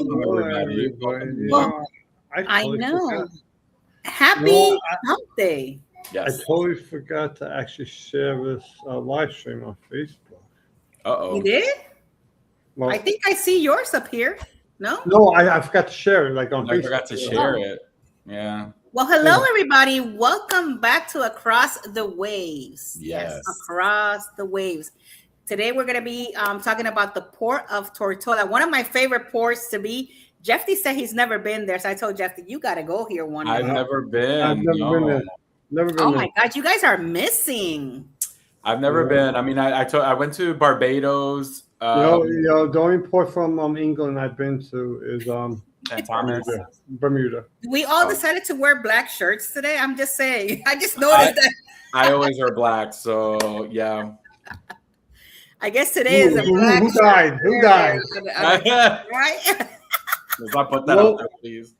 Hello, everybody. Well, I totally know. forgot. Happy Hump Day. I totally forgot to actually share this live stream on Facebook. You did? Well, I think I see yours up here. No? No, I forgot to share it like on Facebook. I forgot to share it. Yeah. Well, hello, everybody. Welcome back to Across the Waves. Yes. Across the Waves. Today, we're going to be talking about the Port of Tortola, one of my favorite ports to be. Jeffy said he's never been there, so I told Jeffy, you got to go here one day. I've never been. I've never been there. Never been oh, there. my God. You guys are missing. I've never been. I mean, I went to Barbados. The only port from England I've been to is Bermuda. We all decided to wear black shirts today. I'm just saying. I just noticed that. I always wear black, so yeah. I guess today is a black Who died? Who died? Right? Let's not put that out there, please.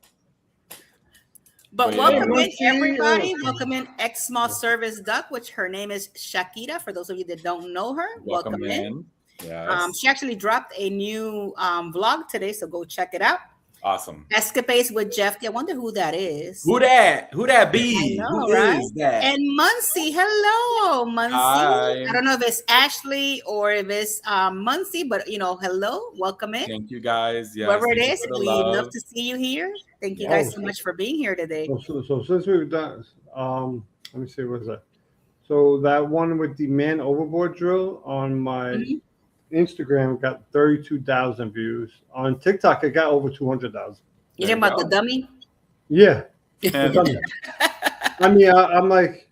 But welcome in, everybody. Welcome in X Small Service Duck, which her name is Shakira. For those of you that don't know her, welcome in. Yes. She actually dropped a new vlog today, so go check it out. Awesome. Escapades with Jeff. I wonder who that is. Who that be? I know, Who right? is that? And Muncie. Hello, Muncie. Hi. I don't know if it's Ashley or if it's Muncie, but hello. Welcome in. Thank you, guys. Yes, whoever it is, we love to see you here. Thank you guys so much for being here today. So since we've done, let me see, what is that? So that one with the man overboard drill on my Instagram got 32,000 views. On TikTok, it got over 200,000. You talking about the dummy? Yeah. I mean, I'm like,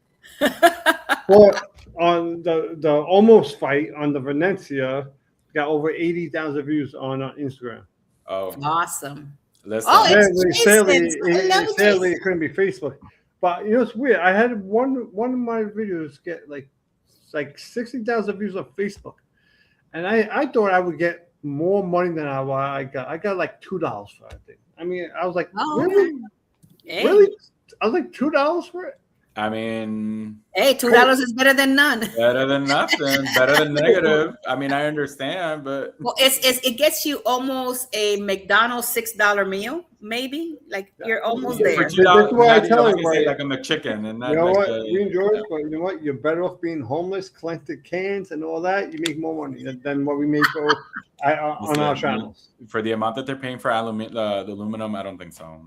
well, on the almost fight on the Valencia, got over 80,000 views on Instagram. Oh, awesome. Listen. Sadly, it couldn't be Facebook. But it's weird. I had one of my videos get like 60,000 views on Facebook. And I thought I would get more money than I got. I got like $2 for it, I think. I mean, I was like, really? Hey. Really? I was like, $2 for it? I mean, hey, $2 is better than none. Better than nothing. Better than negative. I mean, I understand, but it gets you almost a McDonald's $6 meal, maybe. Like you're almost there. For $2, that's what I tell you, right? Like a McChicken, and you know what? We enjoy it, but you know what? You're better off being homeless, collecting cans, and all that. You make more money than what we make on our channels. For the amount that they're paying for the aluminum, I don't think so.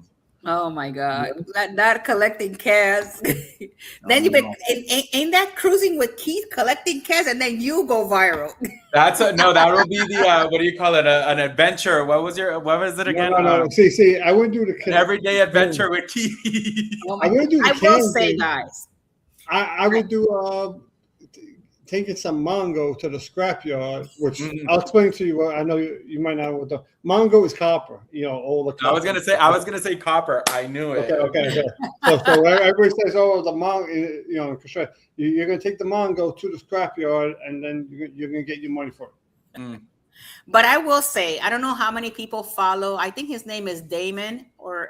Oh my God! Not collecting cans. Then ain't that cruising with Keith collecting cans, and then you go viral. That will be the what do you call it? An adventure. What was it again? No. See, I wouldn't do the everyday adventure with Keith. I wouldn't do the I will say, guys. I would do taking some mango to the scrapyard, which I'll explain to you. I know you might not know what the mango is copper. All the copper. I was gonna say copper. I knew it. Okay. So everybody says, "Oh, the mango." You're gonna take the mango to the scrapyard, and then you're gonna get your money for it. But I will say, I don't know how many people follow. I think his name is Damon, or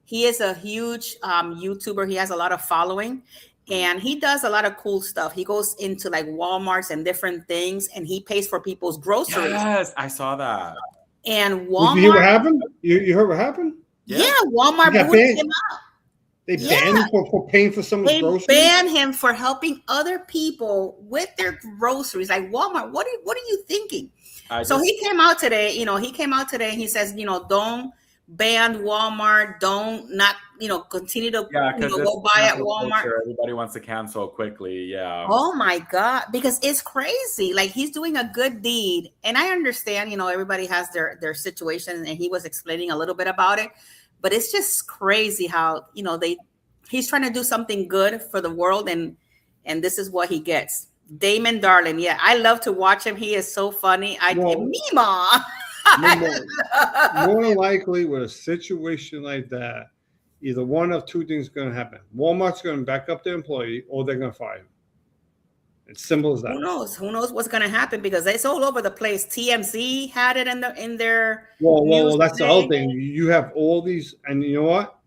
he is a huge YouTuber. He has a lot of following. And he does a lot of cool stuff. He goes into like Walmarts and different things, and he pays for people's groceries. Yes, I saw that. And Walmart. You hear what happened? You heard what happened? Yeah, Walmart booted him out. They banned him for paying for someone's groceries? They banned him for helping other people with their groceries. Like, Walmart, what are you thinking? He came out today, and he says, don't ban Walmart, continue to go buy at Walmart. Everybody wants to cancel quickly. Yeah. Oh my God, because it's crazy. Like, he's doing a good deed, and I understand, everybody has their situation, and he was explaining a little bit about it, but it's just crazy how he's trying to do something good for the world, and this is what he gets. Damon Darling, yeah, I love to watch him. He is so funny. Mima. More than likely, with a situation like that, either one of two things is going to happen. Walmart's going to back up their employee, or they're going to fire him. It's simple as that. Who knows what's going to happen, because it's all over the place. TMZ had it in their well, that's the other thing. You have all these, and you know what?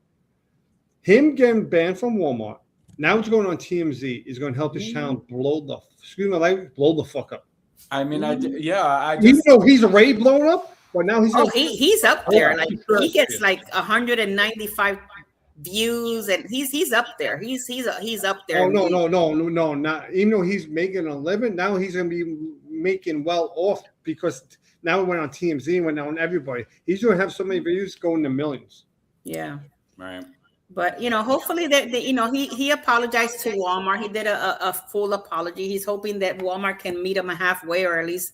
Him getting banned from Walmart, now it's going on TMZ, is going to help this channel blow the fuck up. I mean, even though he's already blown up, but now he's he's up there. Yeah, Like he gets like 195 views, and he's up there. He's up there. Oh no! Not even though he's making a living, now he's gonna be making well off because now it went on TMZ, went on everybody. He's gonna have so many views going to millions. Yeah. Right. But hopefully that he apologized to Walmart. He did a full apology. He's hoping that Walmart can meet him halfway, or at least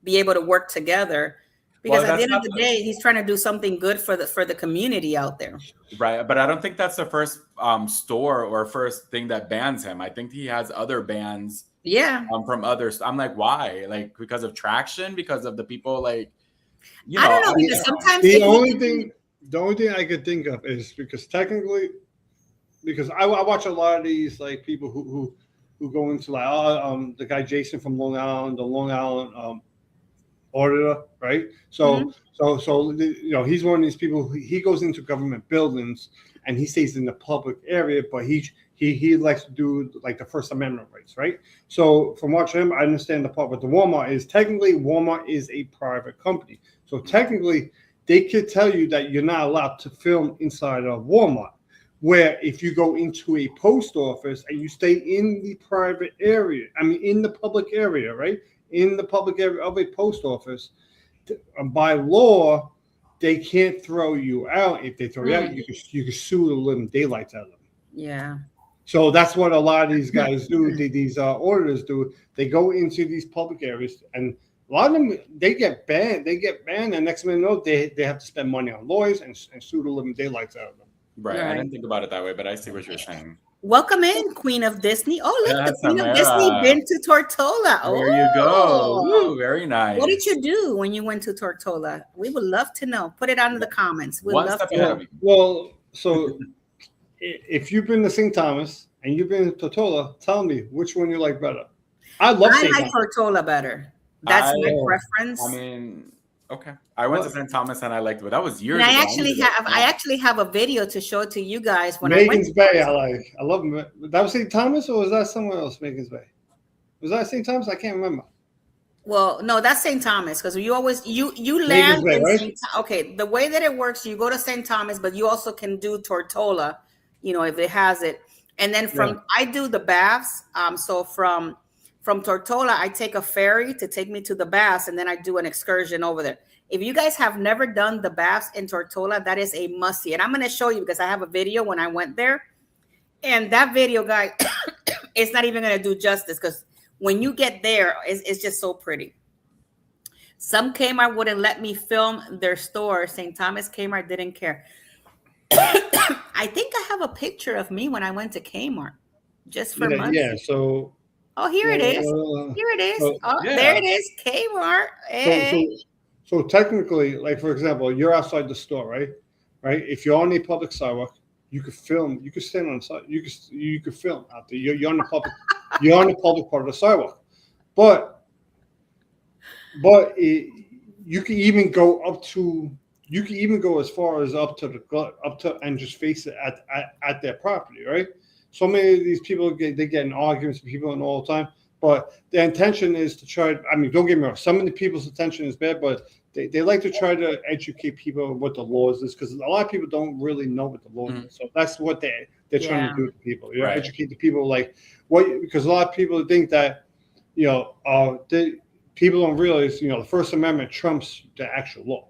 be able to work together. Because at the end of the day, he's trying to do something good for the community out there. Right, but I don't think that's the first store or first thing that bans him. I think he has other bans. Yeah. From others. I'm like, why? Like because of traction? Because of the people? Like, I don't know. Because sometimes the only thing I could think of is because technically, because I watch a lot of these like people who go into like the guy Jason from Long Island, the Long Island auditor, right? So he's one of these people. He goes into government buildings and he stays in the public area, but he likes to do like the First Amendment rights, right? So from watching him, I understand the part with the Walmart is technically Walmart is a private company, so technically they could tell you that you're not allowed to film inside of Walmart. Where if you go into a post office and you stay in the private area, in the public area, right? In the public area of a post office, by law, they can't throw you out. If they throw you out, you can sue the living daylights out of them. Yeah. So that's what a lot of these guys do. These auditors do. They go into these public areas, and a lot of them they get banned. And next minute, you know, they have to spend money on lawyers and sue the living daylights out of them. Right. I didn't think about it that way, but I see what you're saying. Welcome in, Queen of Disney. Oh, look, the Queen of Disney been to Tortola. There you go. Ooh, very nice. What did you do when you went to Tortola? We would love to know. Put it down in the comments. We'd love to know. Well, so if you've been to St. Thomas and you've been to Tortola, tell me which one you like better. I like Tortola better. That's my preference. I mean, okay. I went to St. Thomas and I liked it, but that was years ago. I actually have a video to show it to you guys when Megan's Bay. I love them. That was St. Thomas, or was that somewhere else? Megan's Bay. Was that St. Thomas? I can't remember. Well, no, that's St. Thomas because you always you land in St. Okay, the way that it works, you go to St. Thomas, but you also can do Tortola, if it has it. And then I do the baths. So from Tortola, I take a ferry to take me to the baths, and then I do an excursion over there. If you guys have never done the baths in Tortola, that is a must-see. And I'm going to show you because I have a video when I went there. And that video, guys, it's not even going to do justice because when you get there, it's just so pretty. Some Kmart wouldn't let me film their store. St. Thomas Kmart didn't care. I think I have a picture of me when I went to Kmart just for money. Yeah, so... Oh, here it is. Here it is. There it is. Kmart. Hey. So technically, like for example, you're outside the store, right? Right. If you're on a public sidewalk, you could film. You could stand on the side. You could film out there. You're on the public. You're on the public part of the sidewalk, but you can even go up to. You can even go as far as up to and just face it at their property, right? So many of these people get in arguments with people all the time. But the intention is to try. I mean, don't get me wrong. Some of the people's intention is bad, but they like to try to educate people what the laws is because a lot of people don't really know what the law is. So that's what they're trying to do to people. Educate the people like what because a lot of people think that people don't realize the First Amendment trumps the actual law.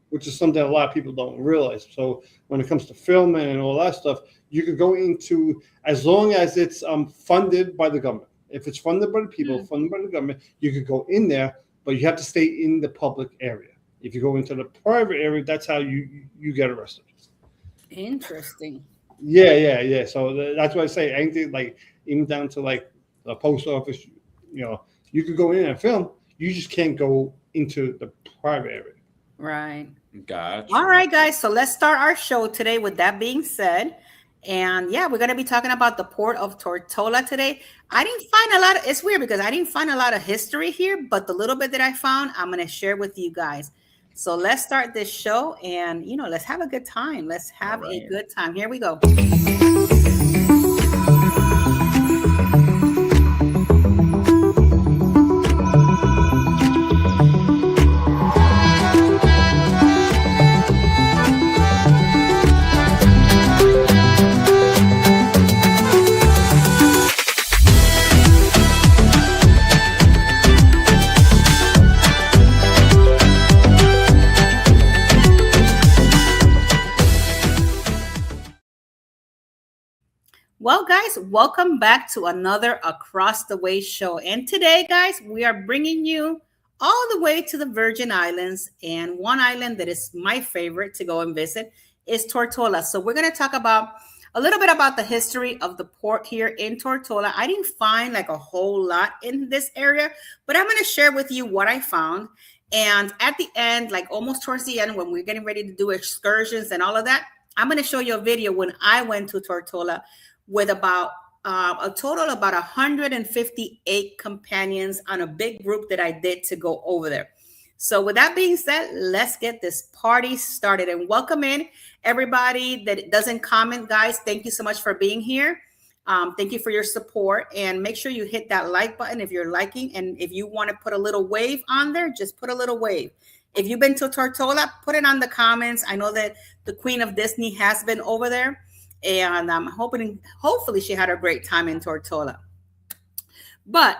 Which is something a lot of people don't realize. So when it comes to filming and all that stuff, you could go into as long as it's funded by the government. If it's funded by the people, funded by the government, you could go in there, but you have to stay in the public area. If you go into the private area, that's how you get arrested. Interesting. Yeah. So that's why I say anything like even down to like the post office, you could go in and film. You just can't go into the private area. Right. Gotcha. All right, guys. So let's start our show today. With that being said. And yeah, we're going to be talking about the Port of Tortola today. I didn't find a lot of, it's weird because I didn't find a lot of history here, but the little bit that I found, I'm going to share with you guys. So let's start this show and, let's have a good time. Let's have a good time. Here we go. Well, guys, welcome back to another Across the Way show. And today, guys, we are bringing you all the way to the Virgin Islands. And one island that is my favorite to go and visit is Tortola. So we're going to talk about a little bit about the history of the port here in Tortola. I didn't find like a whole lot in this area, but I'm going to share with you what I found. And at the end, like almost towards the end, when we're getting ready to do excursions and all of that, I'm going to show you a video when I went to Tortola with about a total of about 158 companions on a big group that I did to go over there. So with that being said, let's get this party started and welcome in everybody that doesn't comment, guys. Thank you so much for being here. Thank you for your support, and make sure you hit that like button if you're liking. And if you want to put a little wave on there, just put a little wave. If you've been to Tortola, put it on the comments. I know that the Queen of Disney has been over there, and I'm hopefully she had a great time in Tortola. But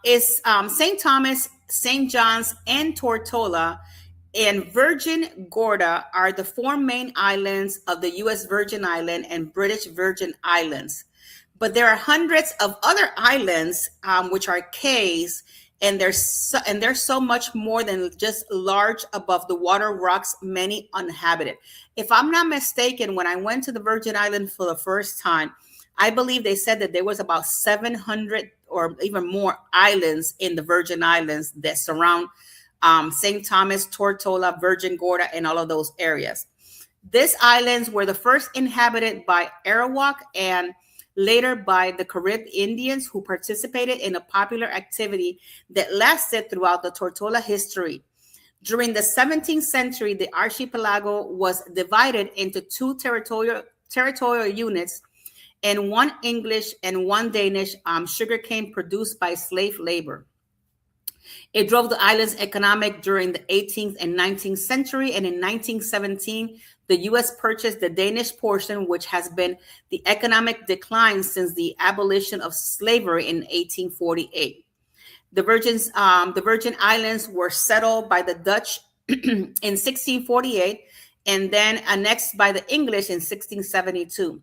it's St. Thomas, St. John's, and Tortola and Virgin Gorda are the four main islands of the U.S. Virgin Island and British Virgin Islands. But there are hundreds of other islands, which are cays, and there's so much more than just large above the water rocks, many uninhabited. If I'm not mistaken, when I went to the Virgin Islands for the first time, I believe they said that there was about 700 or even more islands in the Virgin Islands that surround St. Thomas, Tortola, Virgin Gorda, and all of those areas. These islands were the first inhabited by Arawak and later by the Carib Indians, who participated in a popular activity that lasted throughout the Tortola history. During the 17th century, the archipelago was divided into two territorial units, and one English and one Danish sugarcane produced by slave labor. It drove the island's economic during the 18th and 19th century, and in 1917, the U.S. purchased the Danish portion, which has been the economic decline since the abolition of slavery in 1848. The Virgin Islands were settled by the Dutch in 1648 and then annexed by the English in 1672.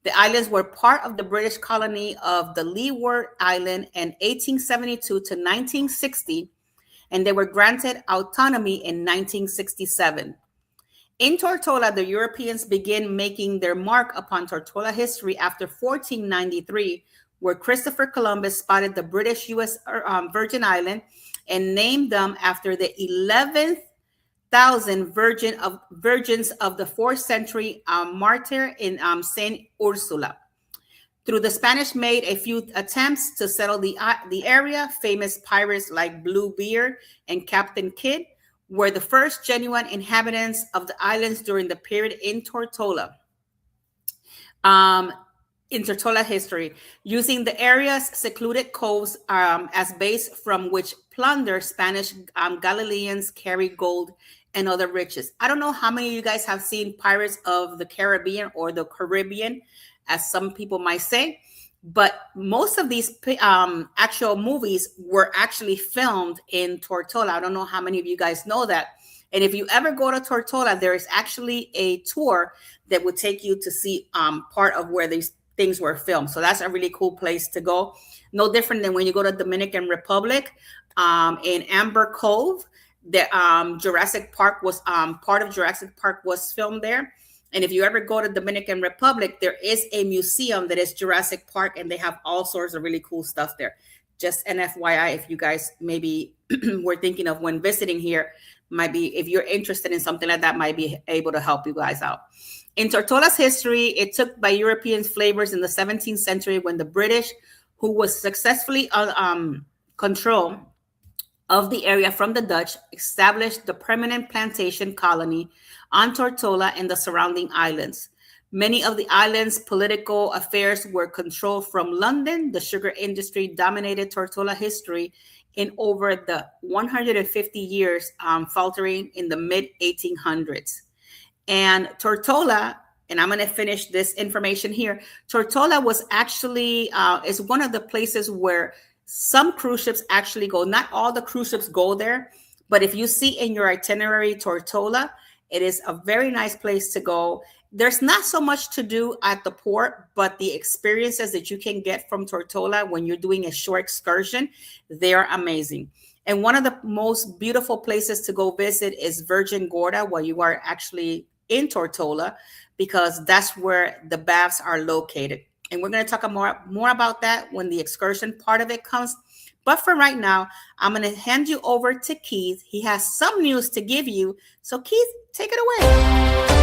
The islands were part of the British colony of the Leeward Island in 1872 to 1960, and they were granted autonomy in 1967. In Tortola, the Europeans began making their mark upon Tortola history after 1493, where Christopher Columbus spotted the British U.S. Virgin Island and named them after the 11,000 virgins of the 4th century martyr in Saint Ursula. Through the Spanish made a few attempts to settle the area, famous pirates like Bluebeard and Captain Kidd were the first genuine inhabitants of the islands during the period in Tortola. In Tortola history, using the area's secluded coves as base from which plundered Spanish Galileans carried gold and other riches. I don't know how many of you guys have seen Pirates of the Caribbean or the Caribbean, as some people might say, but most of these actual movies were actually filmed in Tortola. I don't know how many of you guys know that. And if you ever go to Tortola, there is actually a tour that would take you to see part of where these things were filmed. So that's a really cool place to go. No different than when you go to Dominican Republic in Amber Cove. The Jurassic Park was part of Jurassic Park was filmed there. And if you ever go to Dominican Republic, there is a museum that is Jurassic Park, and they have all sorts of really cool stuff there. Just an FYI, if you guys maybe were thinking of when visiting here, might be, if you're interested in something like that, might be able to help you guys out. In Tortola's history, it took by European flavors in the 17th century when the British, who was successfully control of the area from the Dutch, established the permanent plantation colony on Tortola and the surrounding islands. Many of the island's political affairs were controlled from London. The sugar industry dominated Tortola history in over the 150 years, faltering in the mid-1800s. And Tortola, and I'm going to finish this information here, Tortola was actually, is one of the places where some cruise ships actually go. Not all the cruise ships go there, but if you see in your itinerary Tortola, it is a very nice place to go. there's not so much to do at the port, but the experiences that you can get from Tortola when you're doing a short excursion, they're amazing. And one of the most beautiful places to go visit is Virgin Gorda, while you are actually in Tortola, because that's where the baths are located. And we're going to talk more about that when the excursion part of it comes. But for right now, I'm going to hand you over to Keith. He has some news to give you. So Keith, take it away.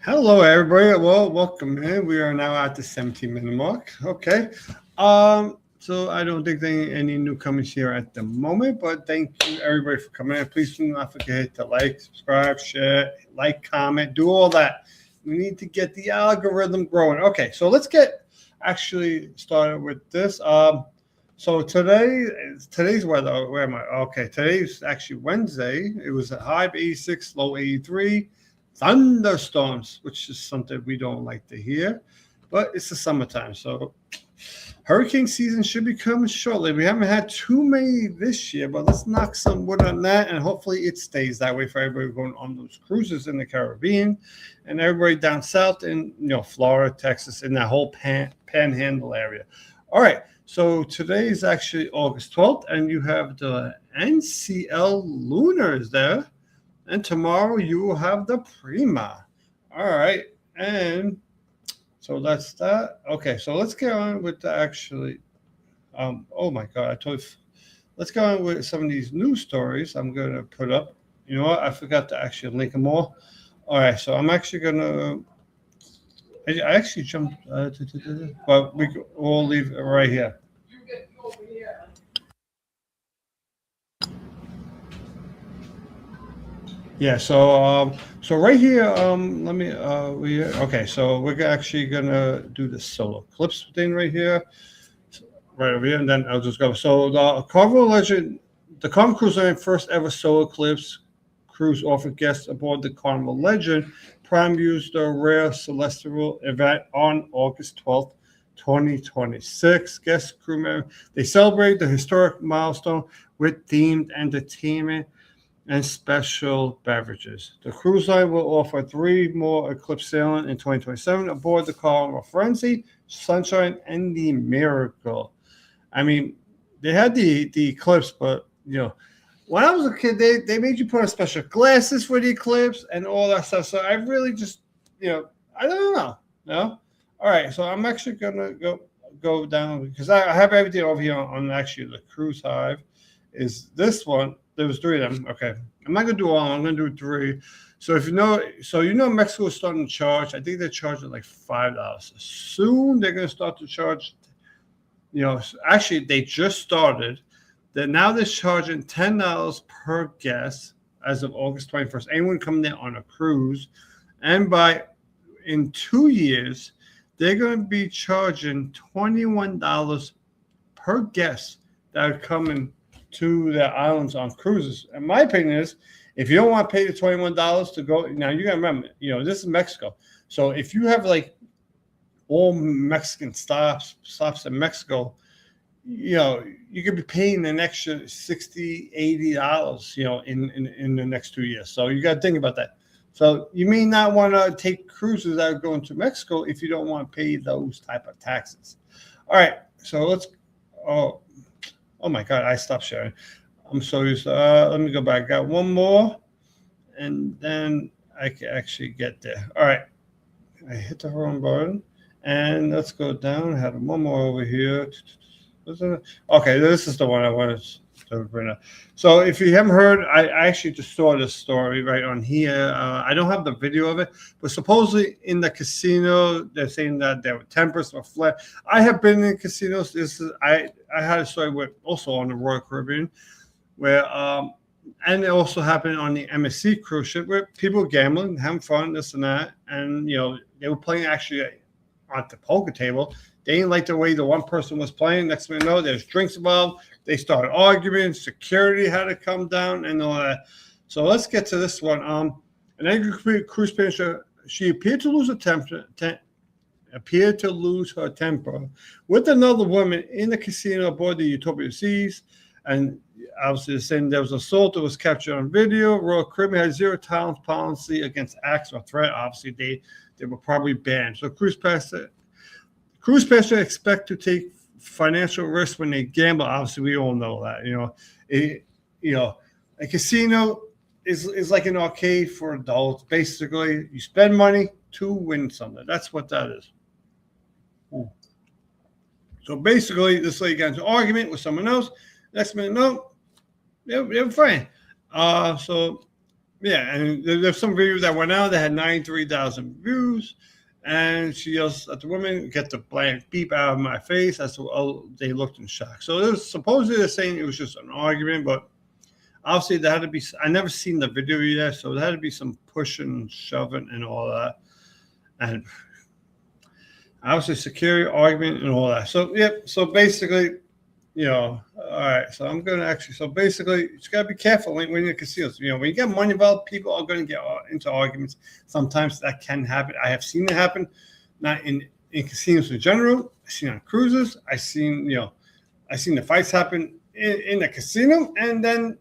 Hello, everybody. Well, welcome in. We are now at the 17-minute mark. Okay. So I don't think there are any newcomers here at the moment, but thank you everybody for coming in. Please do not forget to like, subscribe, share, comment, do all that. We need to get the algorithm growing. Okay, so let's get actually started with this. So today's weather, where am I? Okay, today's actually Wednesday. It was a high of 86, low 83. Thunderstorms, which is something we don't like to hear, but it's the summertime, so hurricane season should be coming shortly. We haven't had too many this year, but let's knock some wood on that, and hopefully it stays that way for everybody going on those cruises in the Caribbean and everybody down south in Florida, Texas, in that whole panhandle area. All right, so today is actually August 12th, and you have the NCL Lunars there. And tomorrow you will have the Prima. All right. And so that's that. Okay. So let's get on with the actually. Oh my God. Let's go on with some of these news stories I'm going to put up. You know what? I forgot to actually link them all. All right. So I'm actually going to. I actually jumped. But we'll leave it right here. Yeah, so right here, let me okay, so we're actually gonna do the solar eclipse thing right here, right over here, and then I'll just go. So the Carnival Legend, the Carnival Cruise Line first ever solar eclipse cruise offered guests aboard the Carnival Legend Prime used the rare celestial event on August 12th, 2026. Guest crew members, they celebrate the historic milestone with themed entertainment and special beverages. The cruise line will offer 3 more eclipse sailing in 2027 aboard the Carnival Frenzy, Sunshine, and the Miracle. I mean, they had the eclipse, but when I was a kid, they made you put on special glasses for the eclipse and all that stuff. So I really just I don't know. No. All right, so I'm actually gonna go down because I have everything over here on actually the cruise hive. Is this one? There was 3 of them. Okay. I'm not going to do all. I'm going to do 3. So Mexico is starting to charge. I think they're charging like $5. Soon they're going to start to charge, actually they just started. Now they're charging $10 per guest as of August 21st. Anyone coming there on a cruise. And in 2 years, they're going to be charging $21 per guest that are coming to the islands on cruises. And my opinion is, if you don't want to pay the $21 to go, now you gotta remember, this is Mexico. So if you have like all Mexican stops in Mexico, you could be paying an extra $60, $80, in the next 2 years. So you got to think about that. So you may not want to take cruises that are going to Mexico if you don't want to pay those type of taxes. All right, so let's. Oh my God, I stopped sharing. I'm so used to, let me go back. Got one more, and then I can actually get there. All right. I hit the wrong button, and let's go down. I have one more over here. Okay, this is the one I wanted to bring up. So if you haven't heard, I actually just saw this story right on here. I don't have the video of it, but supposedly in the casino, they're saying that there were tempers or flat. I have been in casinos. I had a story with also on the Royal Caribbean where and it also happened on the MSC cruise ship where people were gambling, having fun, this and that. And, they were playing actually on the poker table. They didn't like the way the one person was playing. Next thing you know, there's drinks involved. They started arguing. Security had to come down and all that. So let's get to this one. An angry cruise passenger, she appeared to lose her temper with another woman in the casino aboard the Utopia Seas. And obviously saying there was assault that was captured on video. Royal Caribbean had zero tolerance policy against acts or threat. Obviously, they were probably banned. So cruise passengers expect to take financial risk when they gamble. Obviously, we all know that. A casino is like an arcade for adults. Basically, you spend money to win something. That's what that is. So basically, this lady got into an argument with someone else. Next minute, no, they were fine. So yeah, and there's some videos that went out that had 93,000 views, and she yells at the woman, "Get the blank beep out of my face." That's they looked in shock. So it was supposedly they're saying it was just an argument, but obviously there had to be. I never seen the video yet, so there had to be some pushing, shoving, and all that, and obviously security argument and all that. So so basically. All right. So I'm going to so basically, you just got to be careful when you're in casinos. When you get money involved, people are going to get into arguments. Sometimes that can happen. I have seen it happen, not in casinos in general. I've seen on cruises. I've seen the fights happen in the casino. And then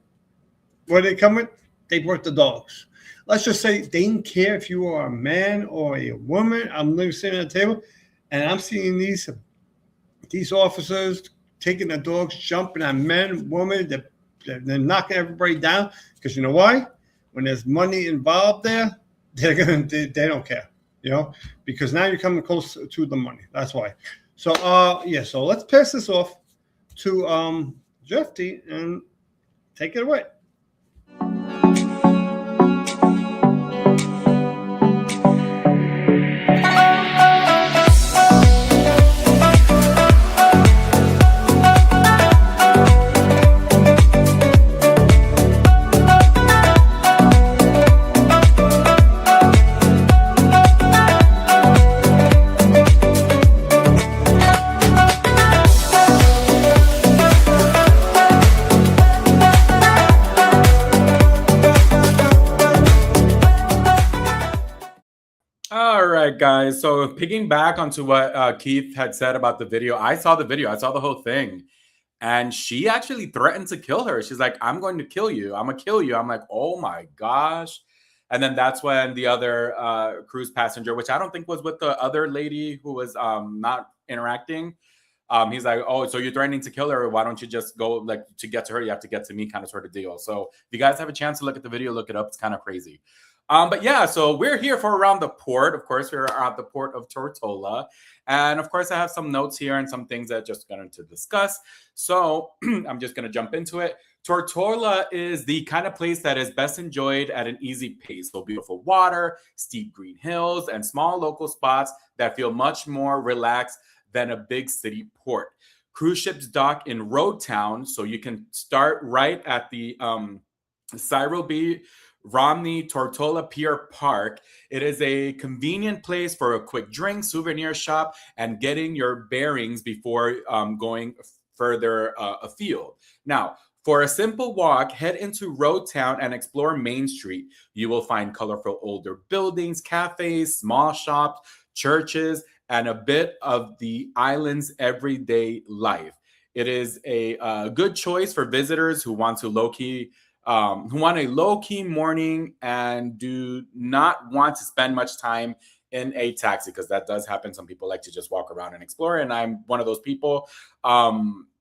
what they come with, they brought the dogs. Let's just say they didn't care if you are a man or a woman. I'm literally sitting at the table, and I'm seeing these officers taking the dogs, jumping on men, women, they're knocking everybody down. Because you know why? When there's money involved there, they don't care. Because now you're coming close to the money. That's why. So so let's pass this off to Jeffy and take it away. Guys, so picking back onto what Keith had said about the video, I saw the video, I saw the whole thing, and she actually threatened to kill her. She's like, "I'm going to kill you. I'm gonna kill you." I'm like, "Oh my gosh!" And then that's when the other cruise passenger, which I don't think was with the other lady who was not interacting, he's like, "Oh, so you're threatening to kill her? Why don't you just go, like, to get to her? You have to get to me," kind of sort of deal. So if you guys have a chance to look at the video, look it up. It's kind of crazy. But yeah, so we're here for around the port. Of course, we're at the Port of Tortola. And of course, I have some notes here and some things that I'm just going to discuss. So I'm just going to jump into it. Tortola is the kind of place that is best enjoyed at an easy pace. So beautiful water, steep green hills, and small local spots that feel much more relaxed than a big city port. Cruise ships dock in Road Town, so you can start right at the Cyril B. Romney Tortola Pier Park. It is a convenient place for a quick drink, souvenir shop, and getting your bearings before going further afield. Now, for a simple walk, head into Road Town and explore Main Street. You will find colorful older buildings, cafes, small shops, churches, and a bit of the island's everyday life. It is a good choice for visitors who want to who want a low-key morning and do not want to spend much time in a taxi, because that does happen. Some people like to just walk around and explore, and I'm one of those people.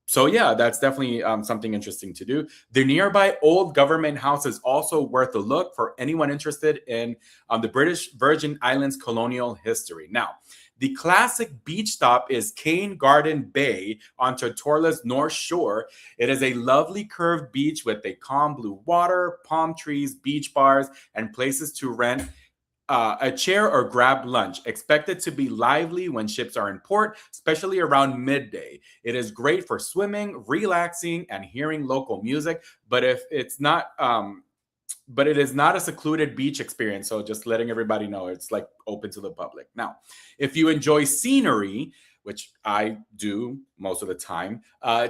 So yeah, that's definitely something interesting to do. The nearby old government house is also worth a look for anyone interested in the British Virgin Islands colonial history. Now, the classic beach stop is Cane Garden Bay on Tortola's North Shore. It is a lovely curved beach with a calm blue water, palm trees, beach bars, and places to rent a chair or grab lunch. Expect it to be lively when ships are in port, especially around midday. It is great for swimming, relaxing, and hearing local music. But if it's not, but it is not a secluded beach experience. So just letting everybody know, it's like open to the public. Now, if you enjoy scenery, which I do most of the time,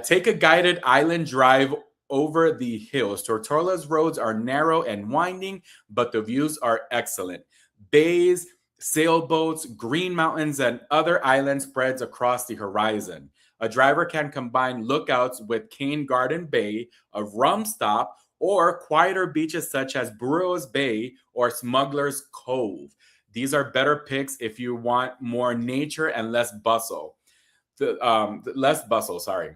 take a guided island drive over the hills. Tortola's roads are narrow and winding, but the views are excellent. Bays, sailboats, green mountains, and other island spreads across the horizon. A driver can combine lookouts with Cane Garden Bay, a rum stop, or quieter beaches such as Burroughs Bay or Smuggler's Cove. These are better picks if you want more nature and less bustle. Less bustle, sorry.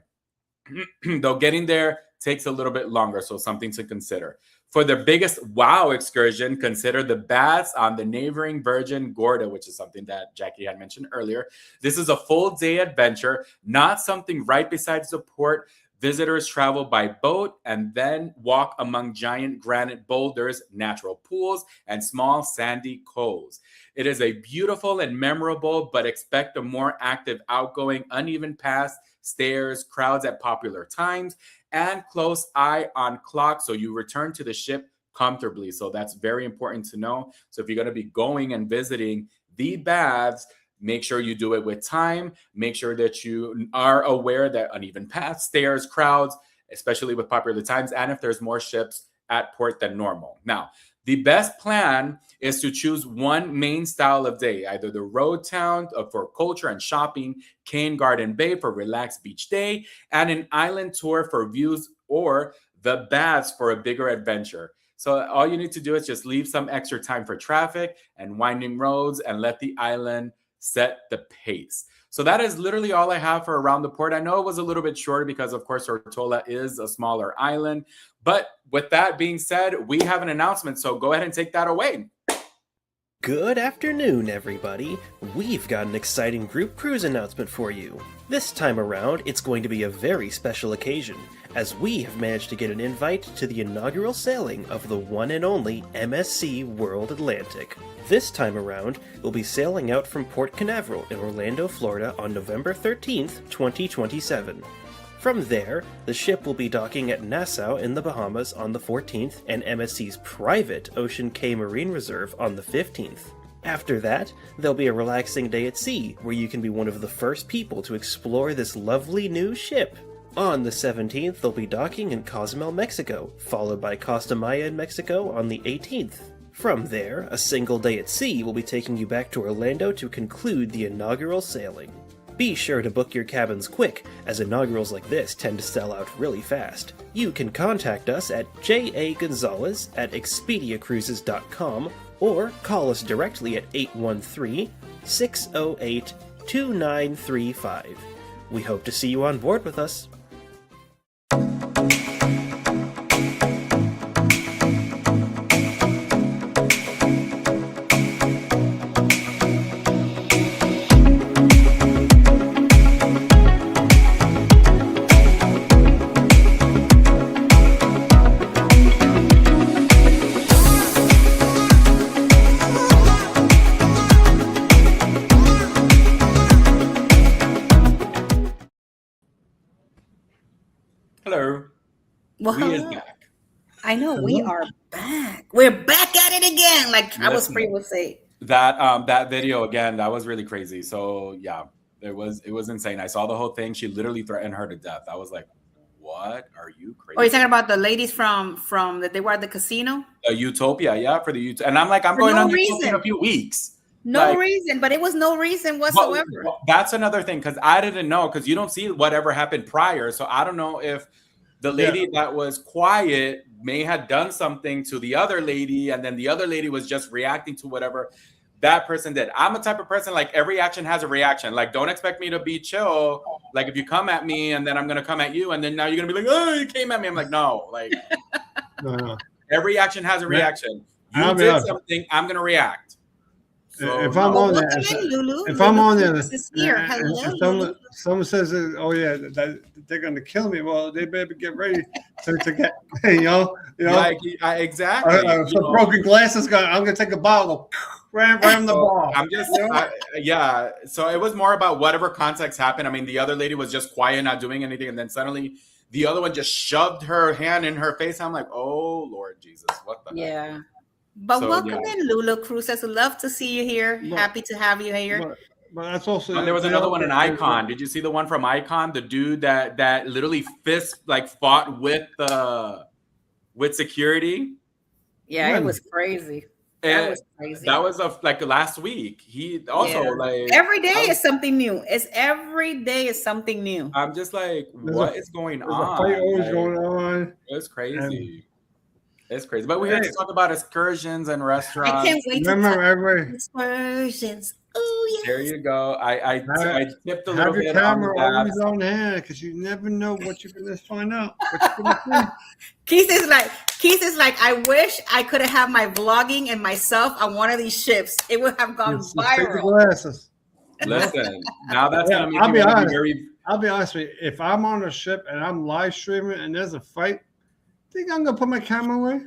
Though getting there takes a little bit longer, so something to consider. For the biggest wow excursion, consider the baths on the neighboring Virgin Gorda, which is something that Jackie had mentioned earlier. This is a full day adventure, not something right besides the port. Visitors travel by boat and then walk among giant granite boulders, natural pools, and small sandy coves. It is a beautiful and memorable, but expect a more active, outgoing, uneven path, stairs, crowds at popular times, and close eye on clock so you return to the ship comfortably. So that's very important to know. So if you're going to be going and visiting the baths, make sure you do it with time. Make sure that you are aware that uneven paths, stairs, crowds, especially with popular times, and if there's more ships at port than normal. Now, the best plan is to choose one main style of day, either the road town for culture and shopping, Cane Garden Bay for relaxed beach day, and an island tour for views, or the baths for a bigger adventure. So all you need to do is just leave some extra time for traffic and winding roads and let the island set the pace. So that is literally all I have for around the port. I know it was a little bit shorter because, of course, Tortola is a smaller island. But with that being said, we have an announcement. So go ahead and take that away. Good afternoon, everybody. We've got an exciting group cruise announcement for you. This time around, it's going to be a very special occasion, as we have managed to get an invite to the inaugural sailing of the one and only MSC World Atlantic. This time around, we'll be sailing out from Port Canaveral in Orlando, Florida on November 13th, 2027. From there, the ship will be docking at Nassau in the Bahamas on the 14th and MSC's private Ocean Cay Marine Reserve on the 15th. After that, there'll be a relaxing day at sea where you can be one of the first people to explore this lovely new ship. On the 17th, they'll be docking in Cozumel, Mexico, followed by Costa Maya in Mexico on the 18th. From there, a single day at sea will be taking you back to Orlando to conclude the inaugural sailing. Be sure to book your cabins quick, as inaugurals like this tend to sell out really fast. You can contact us at jagonzalez@expediacruises.com or call us directly at 813-608-2935. We hope to see you on board with us. Hello. Well, We is back. I know we are back. We're back at it again, like Travis Free would say. That video again, that was really crazy. So yeah, it was insane. I saw the whole thing. She literally threatened her to death. I was like, what? Are you crazy? Oh, you're talking about the ladies from that they were at the casino? Utopia, yeah, for the Utopia. And I'm like, I'm going on Utopia in a few weeks. No reason, but it was no reason whatsoever. Well, that's another thing, because I didn't know, because you don't see whatever happened prior. So I don't know if the lady that was quiet may have done something to the other lady, and then the other lady was just reacting to whatever that person did. I'm a type of person, like, every action has a reaction. Like, don't expect me to be chill. Like, if you come at me and then I'm going to come at you, and then now you're going to be like, oh, you came at me. I'm like, no. Like, every action has a reaction. You did something, I'm going to react. So if I'm no. on there, Welcome in, Lulu. if I'm on there, This is here. Hello, Lulu. someone says, "Oh yeah, that they're gonna kill me," well, they better get ready to get, you know, Like exactly. some broken glasses. I'm gonna take a bottle, ram the ball. I'm just, yeah. So it was more about whatever context happened. I mean, the other lady was just quiet, not doing anything, and then suddenly the other one just shoved her hand in her face. I'm like, oh Lord Jesus, what the heck? Yeah. But So, welcome in, Lulu Cruz. Says, love to see you here. Happy to have you here. But that's also. And there was another one in Icon. Did you see the one from Icon? The dude that literally fought with security. Yeah, it was crazy. That was crazy. That was like last week. He also like every day is something new. Every day is something new. I'm just like, what is going on? A fight always going on. It's crazy. It's crazy. But we're here to talk about excursions and restaurants. I can't wait to talk about excursions. Oh yes. There you go. I tipped a little bit. Have your camera always on hand because you never know what you're gonna find out. Keith is like, I wish I could have had my vlogging and myself on one of these ships. It would have gone viral. Take the glasses. Listen, now that's gonna make I'll be honest. very. I'll be honest with you. If I'm on a ship and I'm live streaming and there's a fight, think I'm gonna put my camera away?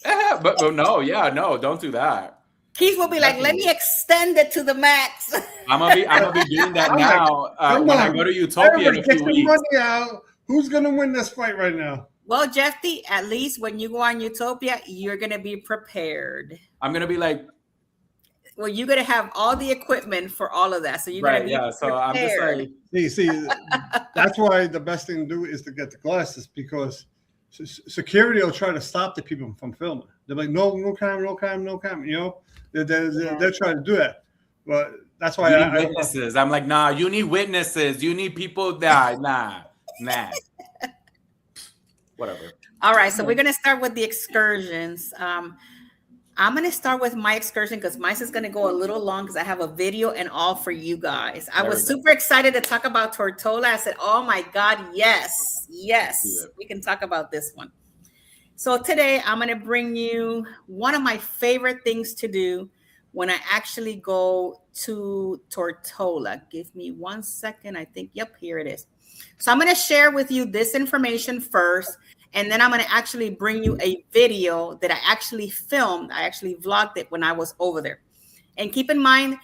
Yeah, but no, don't do that. Keith will be like, let me extend it to the max. I'm gonna be doing that now when I go to Utopia in a few weeks. Money out. Who's gonna win this fight right now? Well, Jeffy, at least when you go on Utopia, you're gonna be prepared. I'm gonna be like, well, you're gonna have all the equipment for all of that, so you're gonna be prepared. So I'm just like, see, that's why the best thing to do is to get the glasses because security will try to stop the people from filming. They're like, no camera, you know. They're trying to do that, but that's why I need witnesses. I'm like, nah, you need witnesses. You need people that nah. Whatever. All right, so we're gonna start with the excursions. I'm gonna start with my excursion because mine is gonna go a little long because I have a video and all for you guys. I was super excited to talk about Tortola. I said, oh my God, yes, we can talk about this one. So today I'm going to bring you one of my favorite things to do when I actually go to Tortola. Give me 1 second. I think, yep, here it is. So I'm going to share with you this information first, and then I'm going to actually bring you a video that I actually filmed. I actually vlogged it when I was over there. And keep in mind,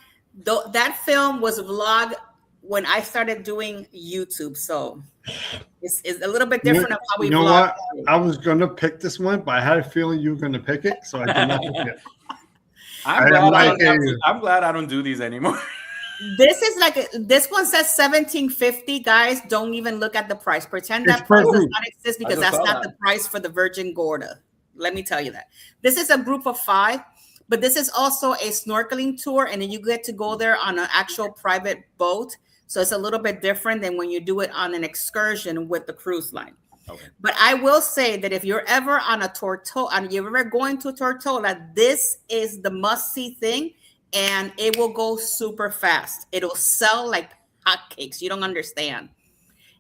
that film was vlogged when I started doing YouTube. So it's a little bit different of how we vlog. You know what? I was going to pick this one, but I had a feeling you were going to pick it. So I did not pick it. I'm glad I don't do these anymore. This is this one says $17.50. Guys, don't even look at the price. Pretend that price does not exist because that's not the price for the Virgin Gorda. Let me tell you that. This is a group of 5, but this is also a snorkeling tour, and then you get to go there on an actual private boat. So it's a little bit different than when you do it on an excursion with the cruise line. Okay. But I will say that if you're ever on a Tortola, and you're ever going to Tortola, this is the must-see thing, and it will go super fast. It'll sell like hotcakes. You don't understand.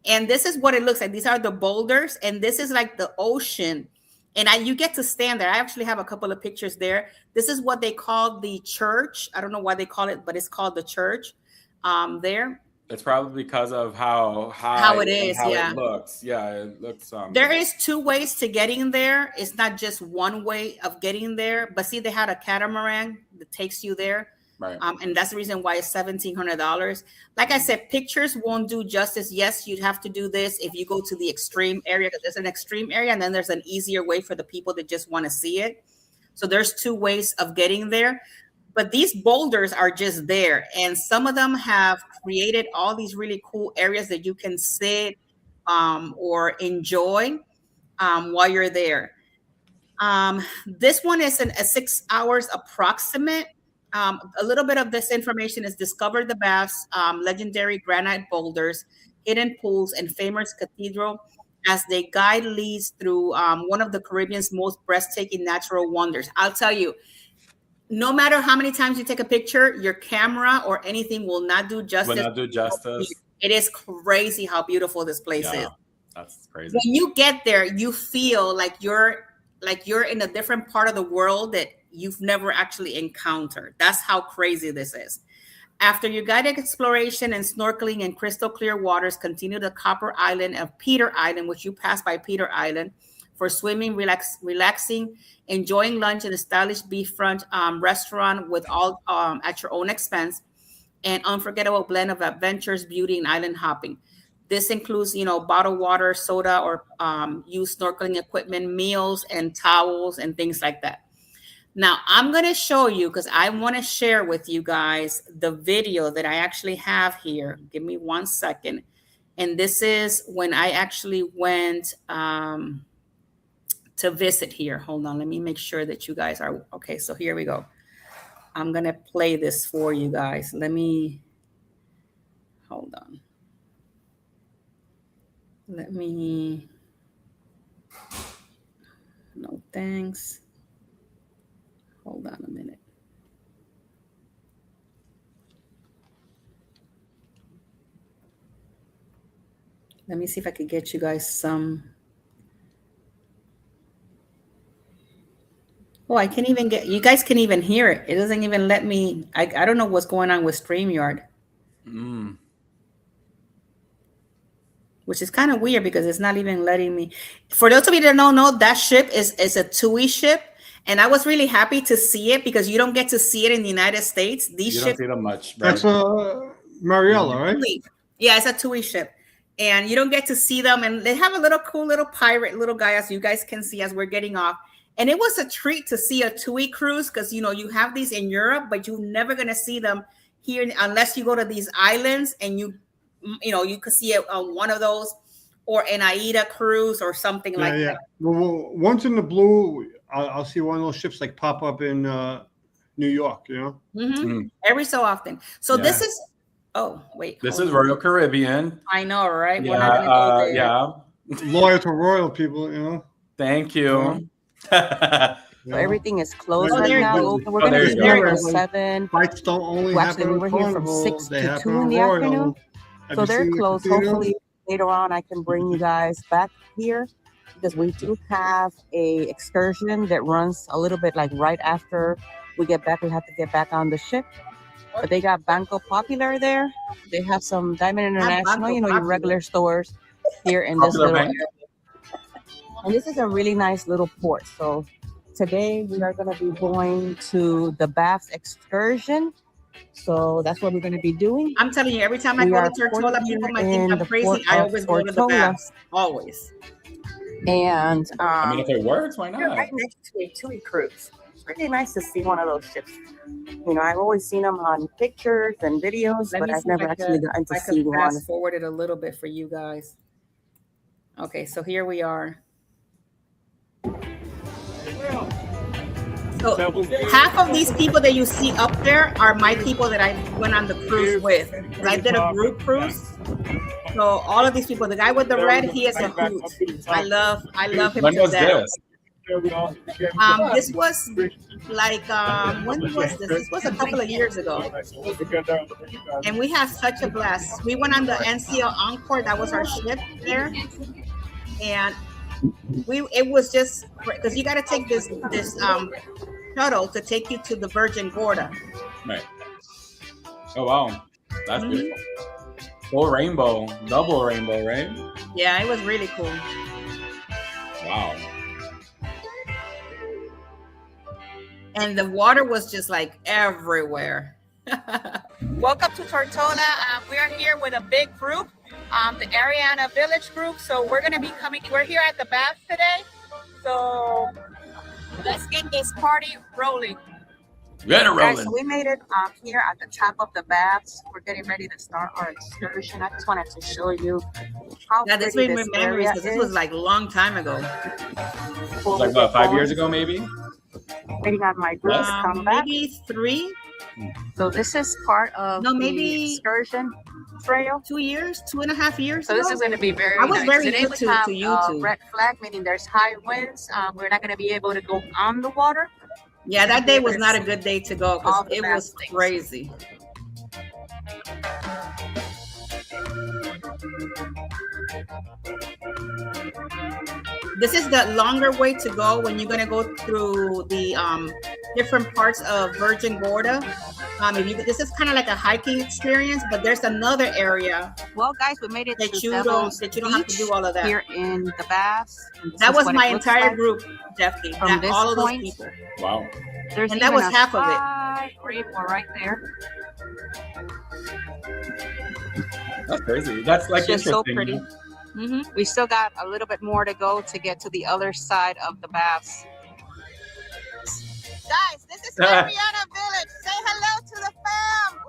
And this is what it looks like. These are the boulders, and this is like the ocean. And you get to stand there. I actually have a couple of pictures there. This is what they call the church. I don't know why they call it, but it's called the church there. It's probably because of how it is, it looks. Yeah, it looks. There is 2 ways to getting there. It's not just one way of getting there. But see, they had a catamaran that takes you there, right? And that's the reason why it's $1,700. Like I said, pictures won't do justice. Yes, you'd have to do this if you go to the extreme area because there's an extreme area, and then there's an easier way for the people that just want to see it. So there's 2 ways of getting there. But these boulders are just there. And some of them have created all these really cool areas that you can sit or enjoy while you're there. This one is a 6 hours approximate. A little bit of this information is discover the baths, legendary granite boulders, hidden pools, and famous cathedral as they guide leads through one of the Caribbean's most breathtaking natural wonders. I'll tell you, no matter how many times you take a picture, your camera or anything will not do justice. Will not do justice. It is crazy how beautiful this place is. That's crazy. When you get there, you feel like you're in a different part of the world that you've never actually encountered. That's how crazy this is. After your guided exploration and snorkeling in crystal clear waters, continue to Copper Island of Peter Island, which you pass by Peter Island, for swimming, relaxing, enjoying lunch in a stylish beachfront restaurant with all at your own expense, and unforgettable blend of adventures, beauty, and island hopping. This includes, bottled water, soda, or used snorkeling equipment, meals, and towels, and things like that. Now, I'm going to show you, because I want to share with you guys the video that I actually have here. Give me 1 second. And this is when I actually went to visit here. Hold on. Let me make sure that you guys are okay. So here we go. I'm going to play this for you guys. Hold on. No, thanks. Hold on a minute. Let me see if I could get you guys some. Oh, I can't even get, you guys can even hear it. It doesn't even let me, I don't know what's going on with StreamYard. Which is kind of weird because it's not even letting me. For those of you that don't know, that ship is a TUI ship. And I was really happy to see it because you don't get to see it in the United States. These you ships, don't see them much. Right? That's Mariella, right? Yeah, it's a TUI ship. And you don't get to see them. And they have a little cool little pirate little guy, as you guys can see as we're getting off. And it was a treat to see a TUI cruise because, you have these in Europe, but you're never going to see them here unless you go to these islands and you could see it on one of those, or an AIDA cruise or something like that. Well, once in the blue, I'll see one of those ships like pop up in New York, Every so often. So this is, This is Royal Caribbean. I know, right? Yeah, we're not gonna go there. Loyal to royal people, Thank you. So everything is closed right now. We're going to be there here at 7. Flights don't only Actually, we were here from 6 to 2 in the afternoon. So they're closed. Hopefully later on I can bring you guys back here because we do have a excursion that runs a little bit like right after we get back. We have to get back on the ship. But they got Banco Popular there. They have some Diamond International, your regular stores here in this little area. And this is a really nice little port. So today we are going to be going to the Baths excursion. So that's what we're going to be doing. I'm telling you, every time I go to Tortola, people might think I'm crazy. I always go to the Baths. Always. And if it works, why not? Right next to a TUI cruise. It's really nice to see one of those ships. I've always seen them on pictures and videos, but I've never actually gotten to see one. Fast forward it a little bit for you guys. Okay, so here we are. So half of these people that you see up there are my people that I went on the cruise with. I did a group cruise. So all of these people, the guy with the red, he is a hoot. I love him to death. This was like when was this? This was a couple of years ago, and we had such a blast. We went on the NCL Encore. That was our ship there, and it was just because you got to take this shuttle to take you to the Virgin Gorda. Right. Oh wow, that's beautiful. Full rainbow, double rainbow, right? Yeah, it was really cool. Wow. And the water was just like everywhere. Welcome to Tortola. We are here with a big group, the Ariana Village group. So we're going to be we're here at the Baths today. So let's get this party rolling. Get it rolling. So we made it here at the top of the Baths. We're getting ready to start our excursion. I just wanted to show you how this made me memories because this was like a long time ago. Like what, 5 years ago, maybe? Waiting on my group to come back. Maybe 3. So this is part of the excursion trail. 2 years, 2.5 years. So this is going to be very. I was nice. very Today new we to have YouTube. Red flag, meaning there's high winds. We're not going to be able to go on the water. Yeah, that day was not a good day to go because it was crazy. This is the longer way to go when you're going to go through the different parts of Virgin Gorda. This is kind of like a hiking experience, but there's another area. Well, guys, we made it that to you don't have to do all of that here in the baths. That was my entire group, Jeffy. From this all of those point, people. Wow. And that was half of it. Right there. That's crazy. That's like It's just so interesting. pretty. We still got a little bit more to go to get to the other side of the baths. Guys, this is Mariana Village. Say hello to the fam.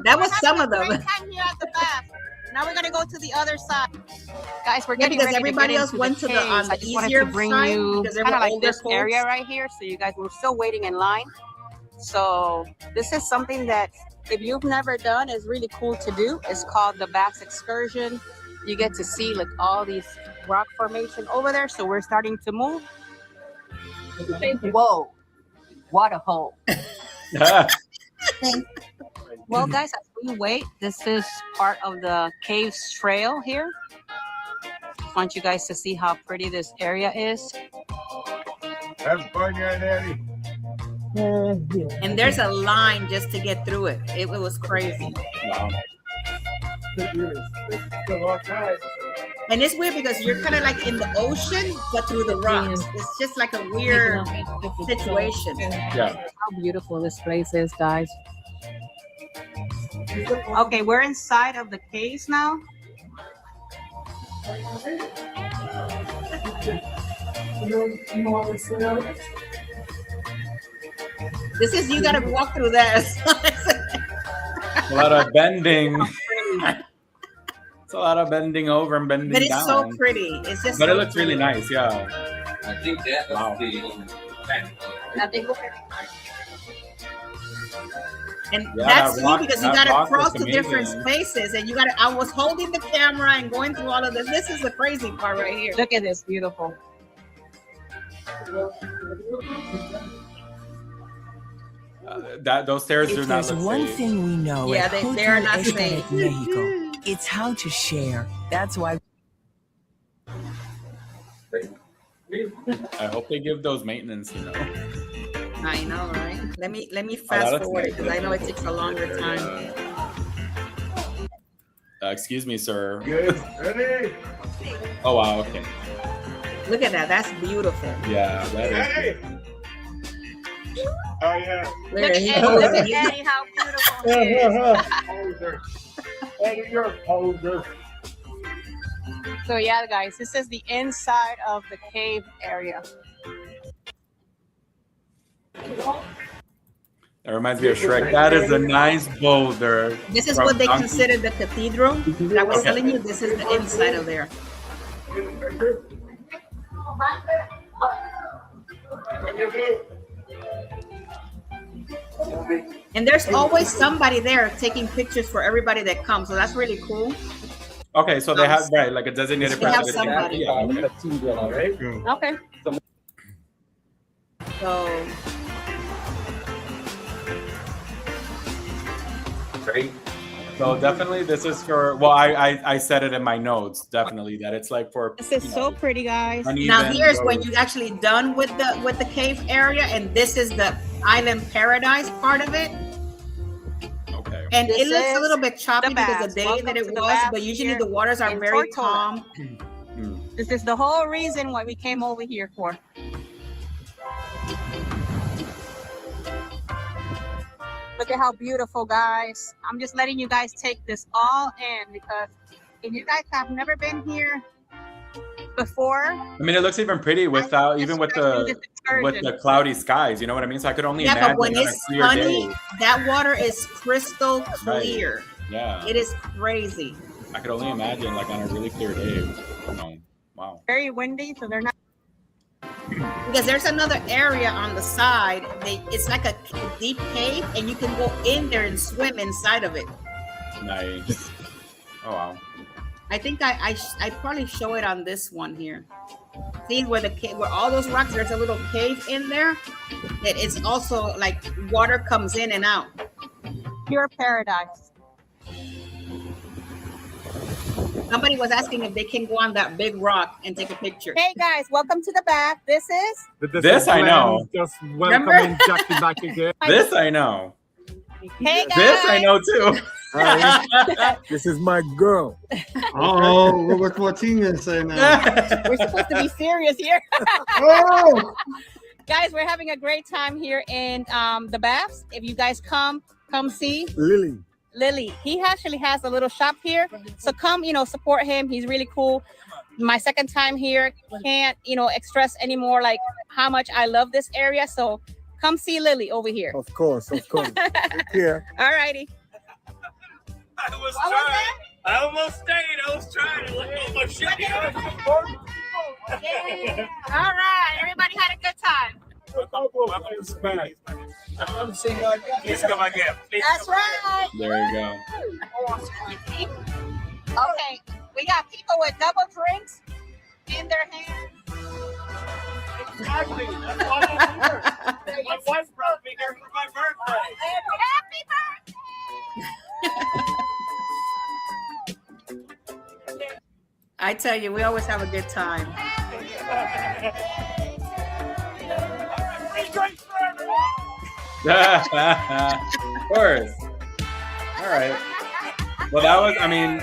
That was some of them. Great time here at the bath. Now we're gonna go to the other side, guys. We're getting because ready everybody to get else into went the to the caves. I just wanted easier to bring side you because there kind of were like older this folks. area right here, so you guys were still waiting in line. So this is something that if you've never done, is really cool to do. It's called the Bass Excursion. You get to see like all these rock formation over there. So we're starting to move. Whoa, what a hole. Well, guys, as we wait, this is part of the caves trail here. I want you guys to see how pretty this area is. Have fun, yeah, Daddy. And there's a line just to get through it. It was crazy. Wow. And it's weird because you're kind of like in the ocean, but through the rocks. It's just like a weird situation. Yeah. How beautiful this place is, guys. Okay, we're inside of the caves now. This is, you gotta walk through that. A lot of bending. It's a lot of bending over and bending down. But it's so pretty. It's just. But so it looks really pretty. nice, yeah. I think that was Wow. And Yeah, that's that neat rock- because you that gotta rock cross looks to different amazing. spaces, and you gotta. I was holding the camera and going through all of this. This is the crazy part right here. Look at this, beautiful. Those stairs do If not there's look one safe. thing we know Yeah, at they are Hotel not Escalet safe. Mexico, it's how to share. That's why I hope they give those maintenance, you know. I know, right? Let me that fast looks forward nice. because I know it takes a longer time. Excuse me, sir. Good. Ready? Oh, wow, okay. Look at that. That's beautiful. Yeah, that is. Ready? Oh, yeah. Look Look at at him. Eddie, look at Eddie, how beautiful he is. Poser. Eddie, you're a poser. So yeah, guys, this is the inside of the cave area. That reminds me of Shrek. That is a nice boulder. This is from what they Donkey. consider the cathedral. That I was Okay. telling you, this is the inside of there. And there's always somebody there taking pictures for everybody that comes. So that's really cool. Okay, so they have, right, like a designated They have person. somebody. Yeah, okay. Okay. So Great. So definitely this is for, well, I said it in my notes, definitely, that it's like for, This is so pretty, guys. uneven now here's when roads. you're actually done with the cave area, and this is the island paradise part of it. Okay. And This it looks a is little bit choppy the because baths. the day Welcome that to it the was, baths but usually here the waters are in very Tortola. calm. This is the whole reason why we came over here for. Look at how beautiful, guys. I'm just letting you guys take this all in because if you guys have never been here before, I mean, it looks even pretty without, even with the cloudy skies, you know what I mean? So I could only Yeah, imagine but when on a it's clear sunny, day. that water is crystal clear. Yeah, It is crazy. I could only imagine like on a really clear day. You know, wow. very windy, so they're not. Because there's another area on the side. It's like a deep cave, and you can go in there and swim inside of it. Nice. Oh, wow. I think I probably show it on this one here. See where where all those rocks, there's a little cave in there that is also like water comes in and out. Pure paradise. Somebody was asking if they can go on that big rock and take a picture. Hey guys, welcome to the bath. This is This I know. Just welcoming Jackie back again. This I know. Hey guys. This I know too. Hi. This is my girl. Oh, what's Martina saying now? We're supposed to be serious here. Oh, Guys, we're having a great time here in the baths. If you guys come see Lily. He actually has a little shop here. So come, support him. He's really cool. My second time here. Can't, express anymore like how much I love this area. So come see Lily over here. Of course. Here. All righty. I almost stayed. I was trying to let go my shit. All right. Everybody had a good time. Please come again. That's right. There you go. Okay. We got people with double drinks in their hands. Exactly. That's why I'm here. My wife brought me here for my birthday. Happy birthday. I tell you, we always have a good time. Free drinks for everyone. Of course. All right. Well, that was,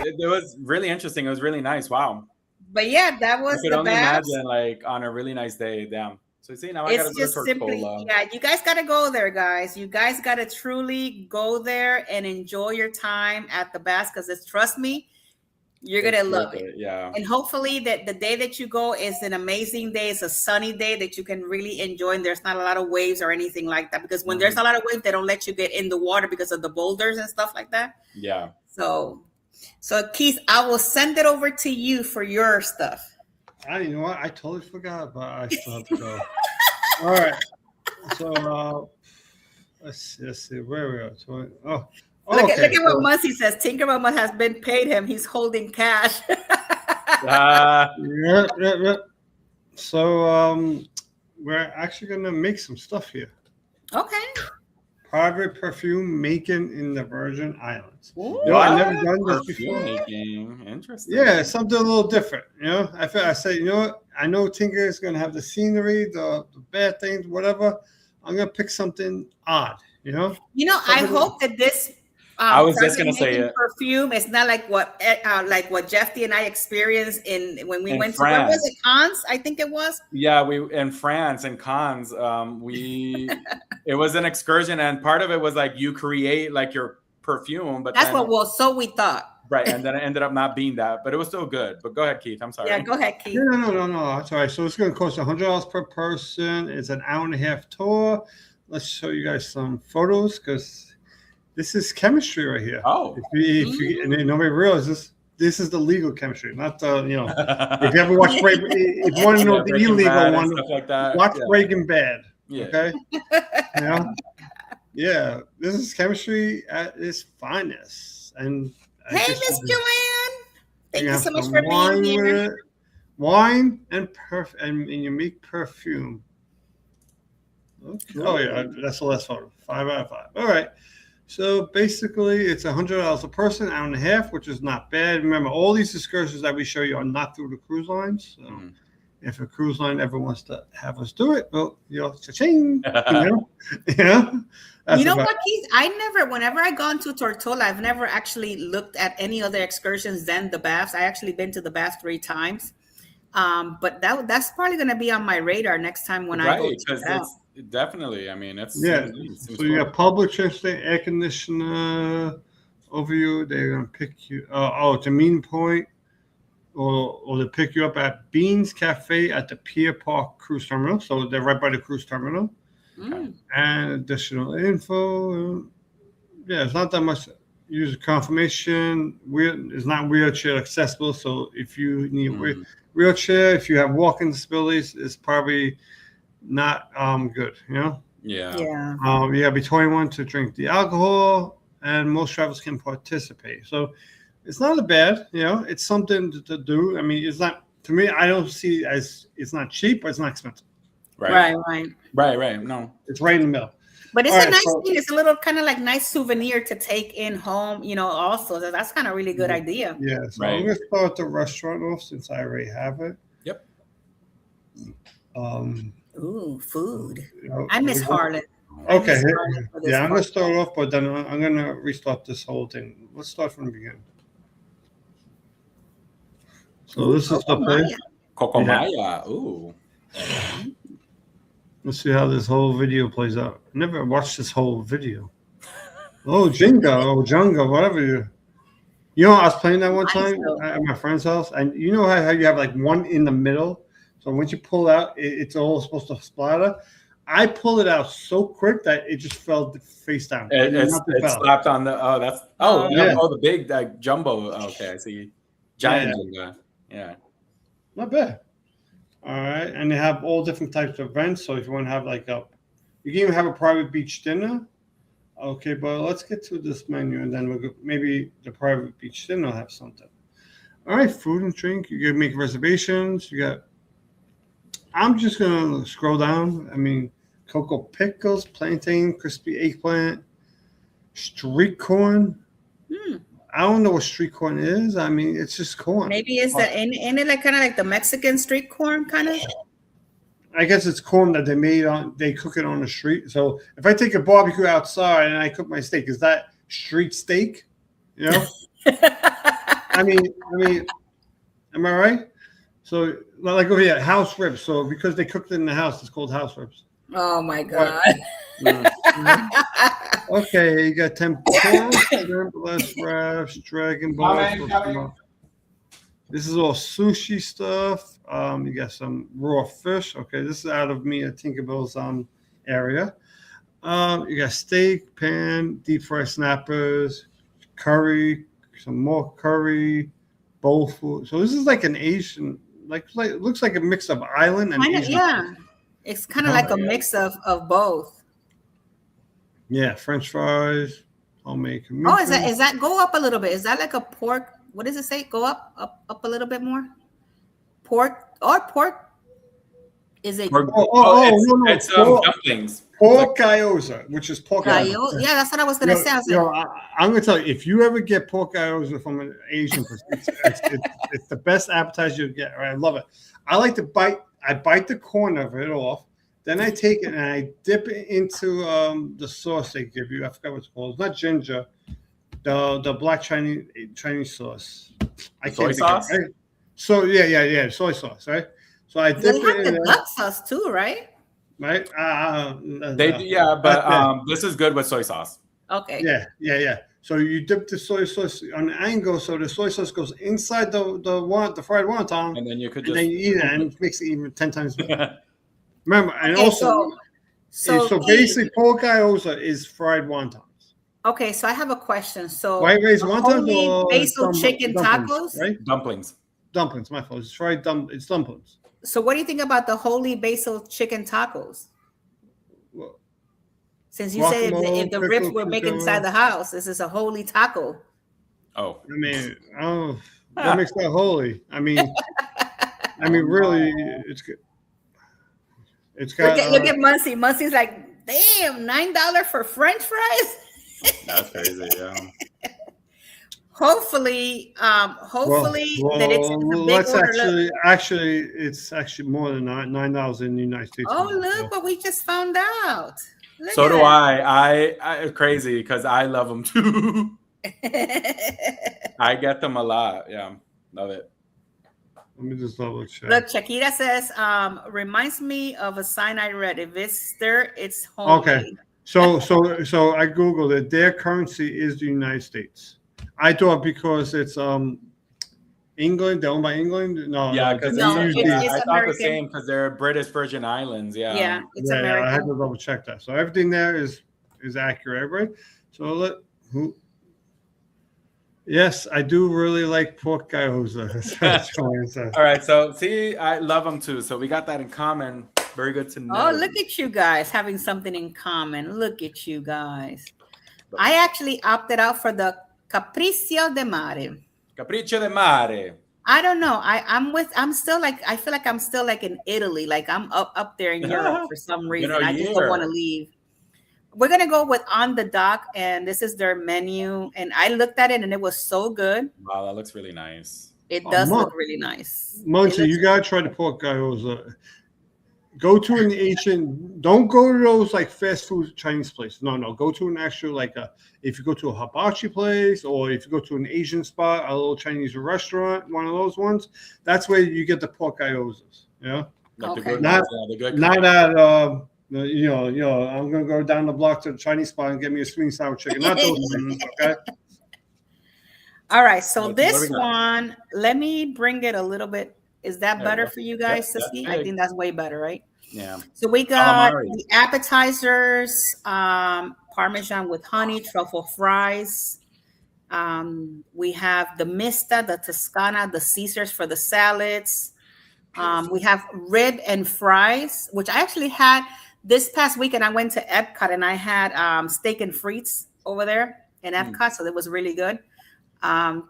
it was really interesting. It was really nice. Wow. But yeah, that was I could the only best. imagine, like, on a really nice day. Damn. So, see, now I got to It's go just to simply, Tortola. yeah, you guys got to go there, guys. You guys got to truly go there and enjoy your time at the baths because trust me, you're going to love it. Yeah. And hopefully that the day that you go is an amazing day. It's a sunny day that you can really enjoy. And there's not a lot of waves or anything like that. Because when there's a lot of waves, they don't let you get in the water because of the boulders and stuff like that. Yeah. So Keith, I will send it over to you for your stuff. you know what? I totally forgot, but I still have to go. All right. So let's see where we are. Look Okay, at what Muncie says. Tinker Mama has been paid him. He's holding cash. yeah. So we're actually gonna make some stuff here. Okay. Private perfume making in the Virgin Islands. Ooh. I've never done this Perfume before. making. Interesting. Yeah, something a little different. I say, I know Tinker is gonna have the scenery, the bad things, whatever. I'm gonna pick something odd. I hope that this. I was just gonna say it. Perfume. It's not like what Jeffy and I experienced when we went France. to, where was it? Cannes, I think it was. Yeah, we in France in Cannes. It was an excursion, and part of it was like you create like your perfume, but that's so we thought. Right, and then it ended up not being that, but it was still good. But go ahead, Keith. I'm sorry. Yeah, go ahead, Keith. No. That's all right. So it's going to cost $100 per person. It's an hour-and-a-half tour. Let's show you guys some photos because this is chemistry right here. Oh, and nobody realizes this is the legal chemistry, not the If you ever watch if you want to know the illegal one, stuff like that. watch Breaking Bad. Yeah. Okay. Yeah. This is chemistry at its finest. And hey, Miss Joanne. Thank you so much for being here. Wine and you make perfume. Okay. Oh yeah, that's the last photo. 5 out of 5. All right. So basically, it's $100 a person, hour and a half, which is not bad. Remember, all these excursions that we show you are not through the cruise lines. So if a cruise line ever wants to have us do it, well, cha-ching. You know what, Keith? Whenever I gone to Tortola, I've never actually looked at any other excursions than the baths. I actually been to the bath 3 times. But that's probably going to be on my radar next time when I go to that. Definitely. It's so you got public transportation, air conditioner overview. They're gonna pick you. It's a meeting point, or they pick you up at Beans Cafe at the Pier Park Cruise Terminal. So they're right by the cruise terminal. And additional info. It's not that much user confirmation. It's not wheelchair accessible. So if you need wheelchair, if you have walking disabilities, it's probably not good. Yeah. You gotta be 21 to drink the alcohol, and most travelers can participate. So it's not a bad, it's something to do. It's not, to me, I don't see it as, it's not cheap, but it's not expensive. Right. No, it's right in the middle. But it's a nice thing. It's a little kind of like nice souvenir to take in home, also. That's kind of really good idea. Yeah, so I'm going to start the restaurant off since I already have it. Yep. Ooh, food. I miss Harlan. Okay, I'm going to start off, but then I'm going to restart this whole thing. Let's start from the beginning. So this is the place. Cocomaya. Ooh. Let's see how this whole video plays out. I never watched this whole video. Oh, Jenga, whatever you. I was playing that one time at my friend's house, and you know how you have like one in the middle. So once you pull out, it's all supposed to splatter. I pulled it out so quick that it just fell face down. It slapped on the. Oh, that's. Oh, yeah. Oh, the big jumbo. Okay, I see. Giant Jenga. Yeah. Not bad. All right, and they have all different types of events. So if you want to have you can even have a private beach dinner. Okay, but let's get to this menu, and then maybe the private beach dinner will have something. All right, food and drink. You can make reservations. I'm just gonna scroll down. I mean, cocoa pickles, plantain, crispy eggplant, street corn. I don't know what street corn is. I mean, it's just corn. Maybe it's ain't it like kind of like the Mexican street corn kind of? I guess it's corn that they cook it on the street. So if I take a barbecue outside and I cook my steak, is that street steak? I mean, am I right? So like over here, house ribs. So because they cooked it in the house, it's called house ribs. Oh my God. Okay, you got tempura, less wraps, dragon balls. This is all sushi stuff. You got some raw fish. Okay, this is out of Mia Tinkerbell's area. You got steak, pan, deep fried snappers, curry, some more curry, bowl food. So this is like an Asian, like it looks like a mix of island and Asian. Yeah, it's kind of like a mix of both. Yeah, French fries, homemade. Oh, is that go up a little bit? Is that like a pork? What does it say? Go up a little bit more. Pork. Is it? No, it's dumplings. Pork gyoza, which is pork. Gyoza. Yeah, that's what I was gonna say. I'm gonna tell you, if you ever get pork gyoza from an Asian person, it's the best appetizer you get. Right? I love it. I like to bite. I bite the corner of it off. Then I take it and I dip it into the sauce they give you. I forgot what it's called. It's not ginger. The black Chinese sauce. Soy sauce? Right? So yeah, soy sauce, right? So I dip it in the duck sauce too, right? Right? But this is good with soy sauce. Okay. Yeah. So you dip the soy sauce on an angle, so the soy sauce goes inside the fried wonton, and then you you eat it, and it makes it even 10 times better. Remember, and also, so basically, pork gyoza is fried wontons. Okay, so I have a question. So white raised wontons or basil chicken tacos, right? Dumplings. My fault. It's fried it's dumplings. So what do you think about the holy basil chicken tacos? Well, since you said if the ribs were making inside the house, this is a holy taco. Oh, I mean, what makes that holy? I mean, really, it's good. It's got. Look at Muncie. Muncie's like, damn, $9 for French fries. That's crazy. Yeah. Hopefully, that it's in the big order. Actually, it's actually more than $9 in the United States. Oh, look what we just found out. So do I. I crazy because I love them too. I get them a lot. Yeah, love it. Let me just double check. Look, Shakira says, reminds me of a sign I read. If it's stir, it's holy. Okay. So I Googled it. Their currency is the United States. I thought because it's England, they're owned by England. No, yeah, because it's I thought the same because they're British Virgin Islands. Yeah, it's American. I had to double check that. So everything there is accurate, right? So yes, I do really like pork gyoza. All right, so see, I love them too. So we got that in common. Very good to know. Oh, look at you guys having something in common. Look at you guys. I actually opted out for the Capriccio de Mare. Capriccio de Mare. I don't know. I'm still like, I feel like I'm still like in Italy. Like I'm up there in Europe for some reason. I just don't want to leave. we're gonna go with On the Dock, and this is their menu. And I looked at it, and it was so good. Wow, that looks really nice. It does look really nice. Muncie, you gotta try the pork gyoza. Go to an Asian. Don't go to those like fast food Chinese place. No. Go to an actual if you go to a hibachi place or if you go to an Asian spot, a little Chinese restaurant, one of those ones. That's where you get the pork gyozas. Yeah. Like Okay. Not at I'm gonna go down the block to the Chinese spot and get me a sweet and sour chicken. Not those things. Okay. All right. So this one, let me bring it a little bit. Is that better for you guys to see? I think that's way better, right? Yeah. So we got the appetizers, Parmesan with honey, truffle fries. We have the Mista, the Toscana, the Caesars for the salads. We have rib and fries, which I actually had this past weekend. I went to Epcot and I had steak and frites over there in Epcot, so it was really good.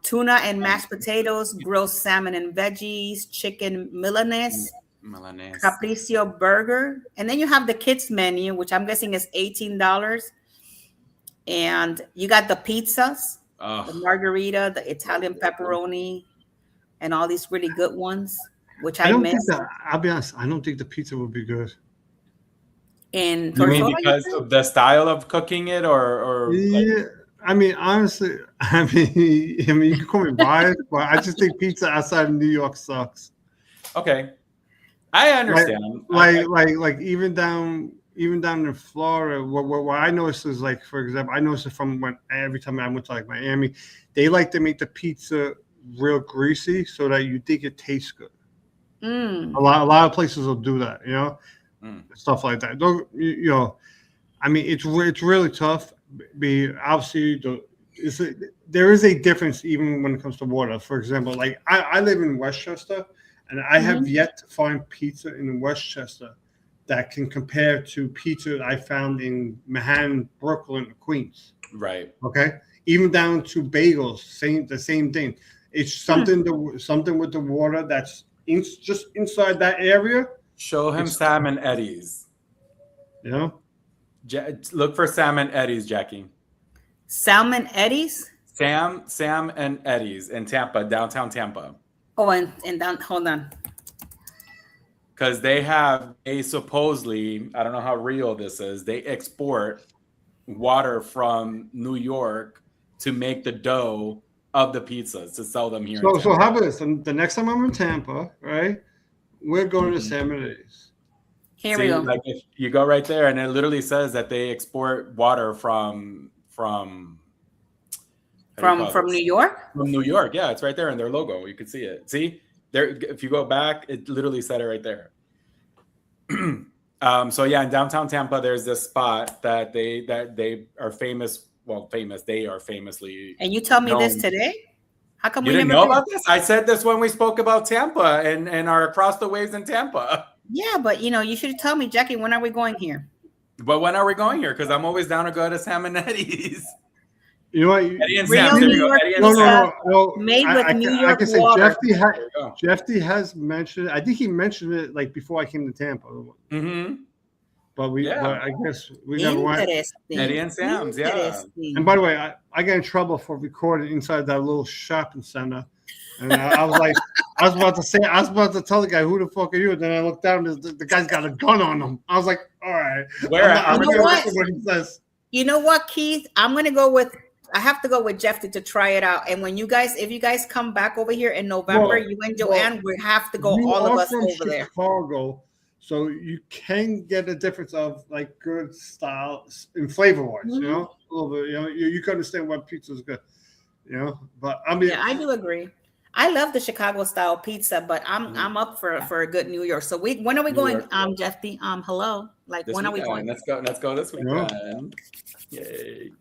Tuna and mashed potatoes, grilled salmon and veggies, chicken Milanese, Capriccio burger. And then you have the kids menu, which I'm guessing is $18. And you got the pizzas, the margarita, the Italian pepperoni, and all these really good ones, which I missed. I'll be honest, I don't think the pizza would be good. And you mean because of the style of cooking it or yeah. I mean, honestly, you can call me biased, but I just think pizza outside of New York sucks. Okay, I understand. Like even down in Florida, what I noticed is like, for example, I noticed it from every time I went to like Miami, they like to make the pizza real greasy so that you think it tastes good. A lot of places will do that, stuff like that. Don't I mean, it's really tough. Obviously, there is a difference even when it comes to water. For example, like I live in Westchester, and I have yet to find pizza in Westchester that can compare to pizza I found in Manhattan, Brooklyn, Queens. Right. Okay. Even down to bagels, the same thing. It's something with the water that's just inside that area. Show him Sam and Eddie's. Look for Sam and Eddie's, Jackie. Salmon Eddie's? Sam and Eddie's in Tampa, downtown Tampa. Oh, and down, hold on. Because they supposedly, I don't know how real this is, they export water from New York to make the dough of the pizzas to sell them here. So how about this? The next time I'm in Tampa, right, we're going to Sam and Eddie's. Here we go. Like if you go right there, and it literally says that they export water from New York. From New York, yeah, it's right there in their logo. You can see it. See there. If you go back, it literally said it right there. So yeah, in downtown Tampa, there's this spot that they are famous. Well, they are famously. And you tell me this today? How come you didn't know about this? I said this when we spoke about Tampa and our Across the Waves in Tampa. Yeah, but you should tell me, Jackie, when are we going here? But when are we going here? Because I'm always down to go to Sam and Eddie's. You know what? Eddie and Sam. There you go. Eddie and Sam. No. Made with New York I can say water. Jeffy has mentioned it. I think he mentioned it like before I came to Tampa. Mm-hmm. But I guess we never went. Eddie and Sam's, yeah. And by the way, I got in trouble for recording inside that little shopping center. And I was like, I was about to tell the guy, who the fuck are you? And then I looked down, the guy's got a gun on him. I was like, all right. What he says. You know what, Keith? I have to go with Jeff to try it out. And if you guys come back over here in November, you and Joanne, we have to go, all of us over there. Chicago, so you can get a difference of like good style in flavor wise, a little bit, you can understand why pizza is good, but I mean, yeah, I do agree. I love the Chicago style pizza, but I'm up for a good New York. So when are we going, Jeffy? Hello, like when are we going? Let's go this weekend. Yay!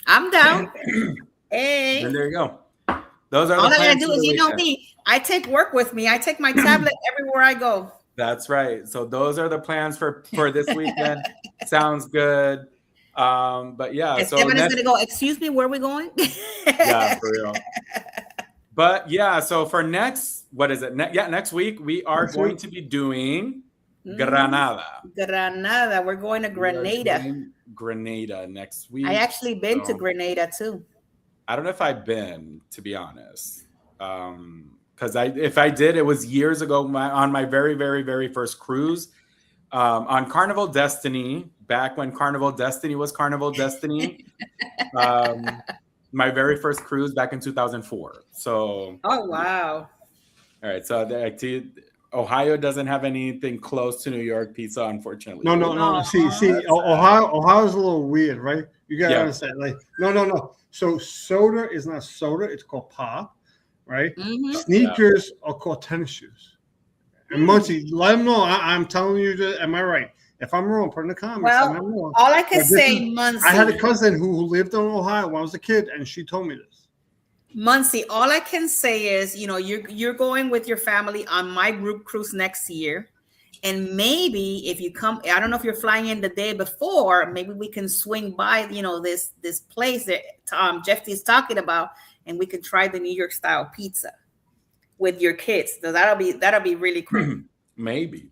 I'm down. Hey, and there you go. Those are all I gotta do is me. I take work with me. I take my tablet everywhere I go. That's right. So those are the plans for this weekend. Sounds good. But yeah, Esteban is gonna go. Excuse me, where are we going? Yeah, for real. But yeah, so for next week we are going to be doing Granada. We're going to Grenada. Grenada next week. I actually been to Grenada too. I don't know if I've been, to be honest. Because if I did, it was years ago on my very, very, very first cruise on Carnival Destiny, back when Carnival Destiny was Carnival Destiny. My very first cruise back in 2004. So. Oh, wow. All right. So Ohio doesn't have anything close to New York pizza, unfortunately. No. See, Ohio's a little weird, right? You gotta understand. Like, no. So soda is not soda; it's called pop, right? Mm-hmm. Sneakers are called tennis shoes. And Muncie, let them know. I'm telling you, am I right? If I'm wrong, put in the comments. Well, all I can say, Muncie. I had a cousin who lived in Ohio when I was a kid, and she told me this. Muncie, all I can say is, you're going with your family on my group cruise next year. And maybe if you come, I don't know if you're flying in the day before, maybe we can swing by, this place that Jeff is talking about, and we can try the New York style pizza with your kids. So that'll be really cool. Maybe.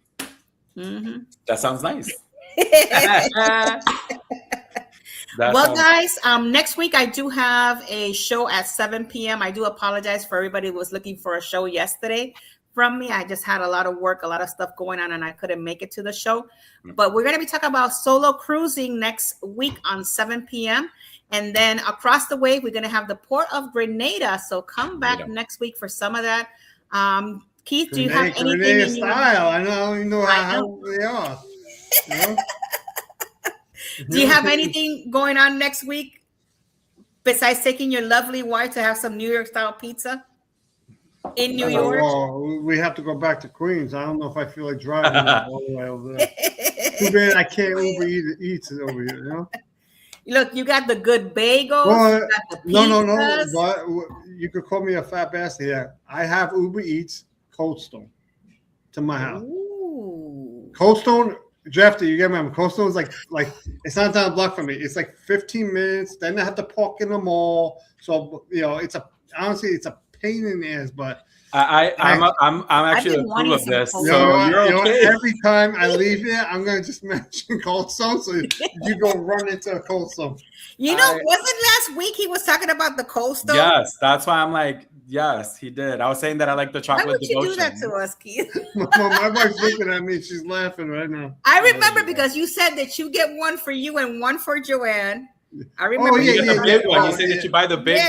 Mm-hmm. That sounds nice. Guys, next week I do have a show at 7 p.m. I do apologize for everybody who was looking for a show yesterday from me. I just had a lot of work, a lot of stuff going on, and I couldn't make it to the show. But we're going to be talking about solo cruising next week on 7 p.m. And then across the way, we're going to have the Port of Grenada. So come back next week for some of that. Keith, do you have anything Grenada in style? I don't even know how they are. Do you have anything going on next week besides taking your lovely wife to have some New York style pizza in New York? Well, we have to go back to Queens. I don't know if I feel like driving all the way over there. Too bad I can't Uber Eats over here. Look, you got the good bagels. Well, you got the no. But you could call me a fat bastard. Yeah, I have Uber Eats Cold Stone to my house. Ooh. Cold Stone. Jeff, you get me? Cold Stone is like it's not down the block from me. It's like 15 minutes. Then I have to park in the mall. So honestly, it's a pain in the ass. But I'm actually approve of this. So you're okay. Every time I leave here, I'm gonna just mention Cold Stone, so you go run into a Cold Stone. Wasn't last week he was talking about the Cold Stone? Yes, that's why I'm like, yes, he did. I was saying that I like the chocolate. Why would you devotion. do that to us, Keith? My wife's looking at me. She's laughing right now. I remember because you said that you get one for you and one for Joanne. I remember. You get the big one. You say that you buy the big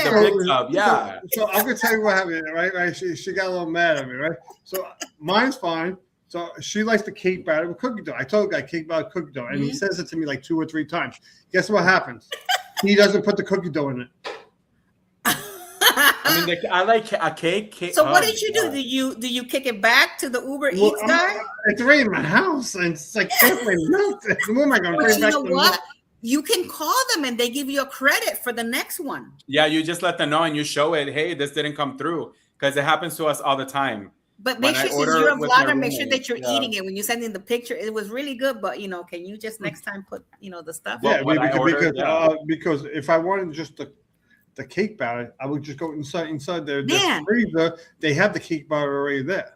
tub. Yeah. So I'm gonna tell you what happened, right? She got a little mad at me, right? So mine's fine. So she likes the cake batter with cookie dough. I told the guy cake batter with cookie dough, and he says it to me like 2 or 3 times. Guess what happens? He doesn't put the cookie dough in it. I mean, I like a cake. So what did you do? Do you kick it back to the Uber Eats guy? It's right in my house, and it's like what am I going to bring back? You know what? You can call them and they give you a credit for the next one. Yeah, you just let them know and you show it. Hey, this didn't come through, because it happens to us all the time. But make sure, since you're a vlogger, make sure that you're eating it when you send in the picture. It was really good, but can you just next time put the stuff? Yeah, because if I wanted just the cake batter, I would just go inside their freezer. They have the cake batter already there.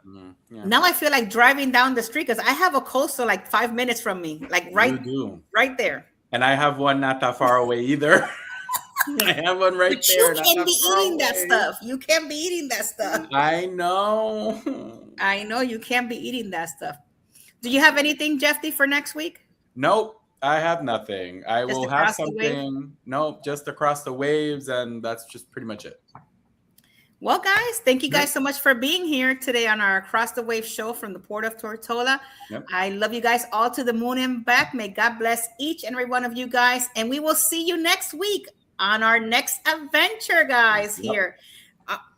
Yeah. Now I feel like driving down the street because I have a Coastal like 5 minutes from me, like right there. And I have one not that far away either. I have one right there. You can't be eating that stuff. You can't be eating that stuff. I know. You can't be eating that stuff. Do you have anything, Jeffy, for next week? Nope. I have nothing. I will have something. Nope, just across the waves, and that's just pretty much it. Well, guys, thank you guys so much for being here today on our Across the Wave show from the Port of Tortola. Yep. I love you guys all to the moon and back. May God bless each and every one of you guys, and we will see you next week on our next adventure, guys. Here.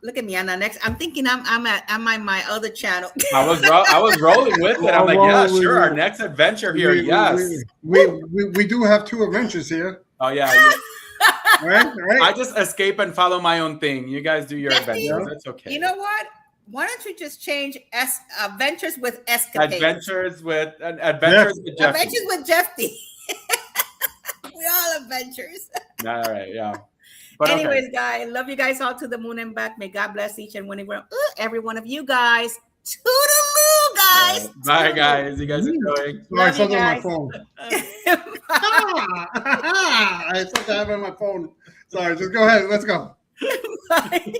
Look at me on the next. I'm thinking I'm on my other channel. I was rolling with it. I'm like, yeah, sure. Our next adventure here. Yes. We do have 2 adventures here. Oh yeah. Right. I just escape and follow my own thing. You guys do your adventures. That's okay. You know what? Why don't you just change adventures with escapades? Adventures with Jeffy. Adventures with Jeffy. We all adventures. All right. Yeah. But anyways, guys, love you guys all to the moon and back. May God bless each and every one of you guys. Toodaloo, guys. guys. Bye, guys. You guys enjoying? I saw you that on my guys. phone. I still have it on my phone. Sorry, just go ahead. Let's go. Bye.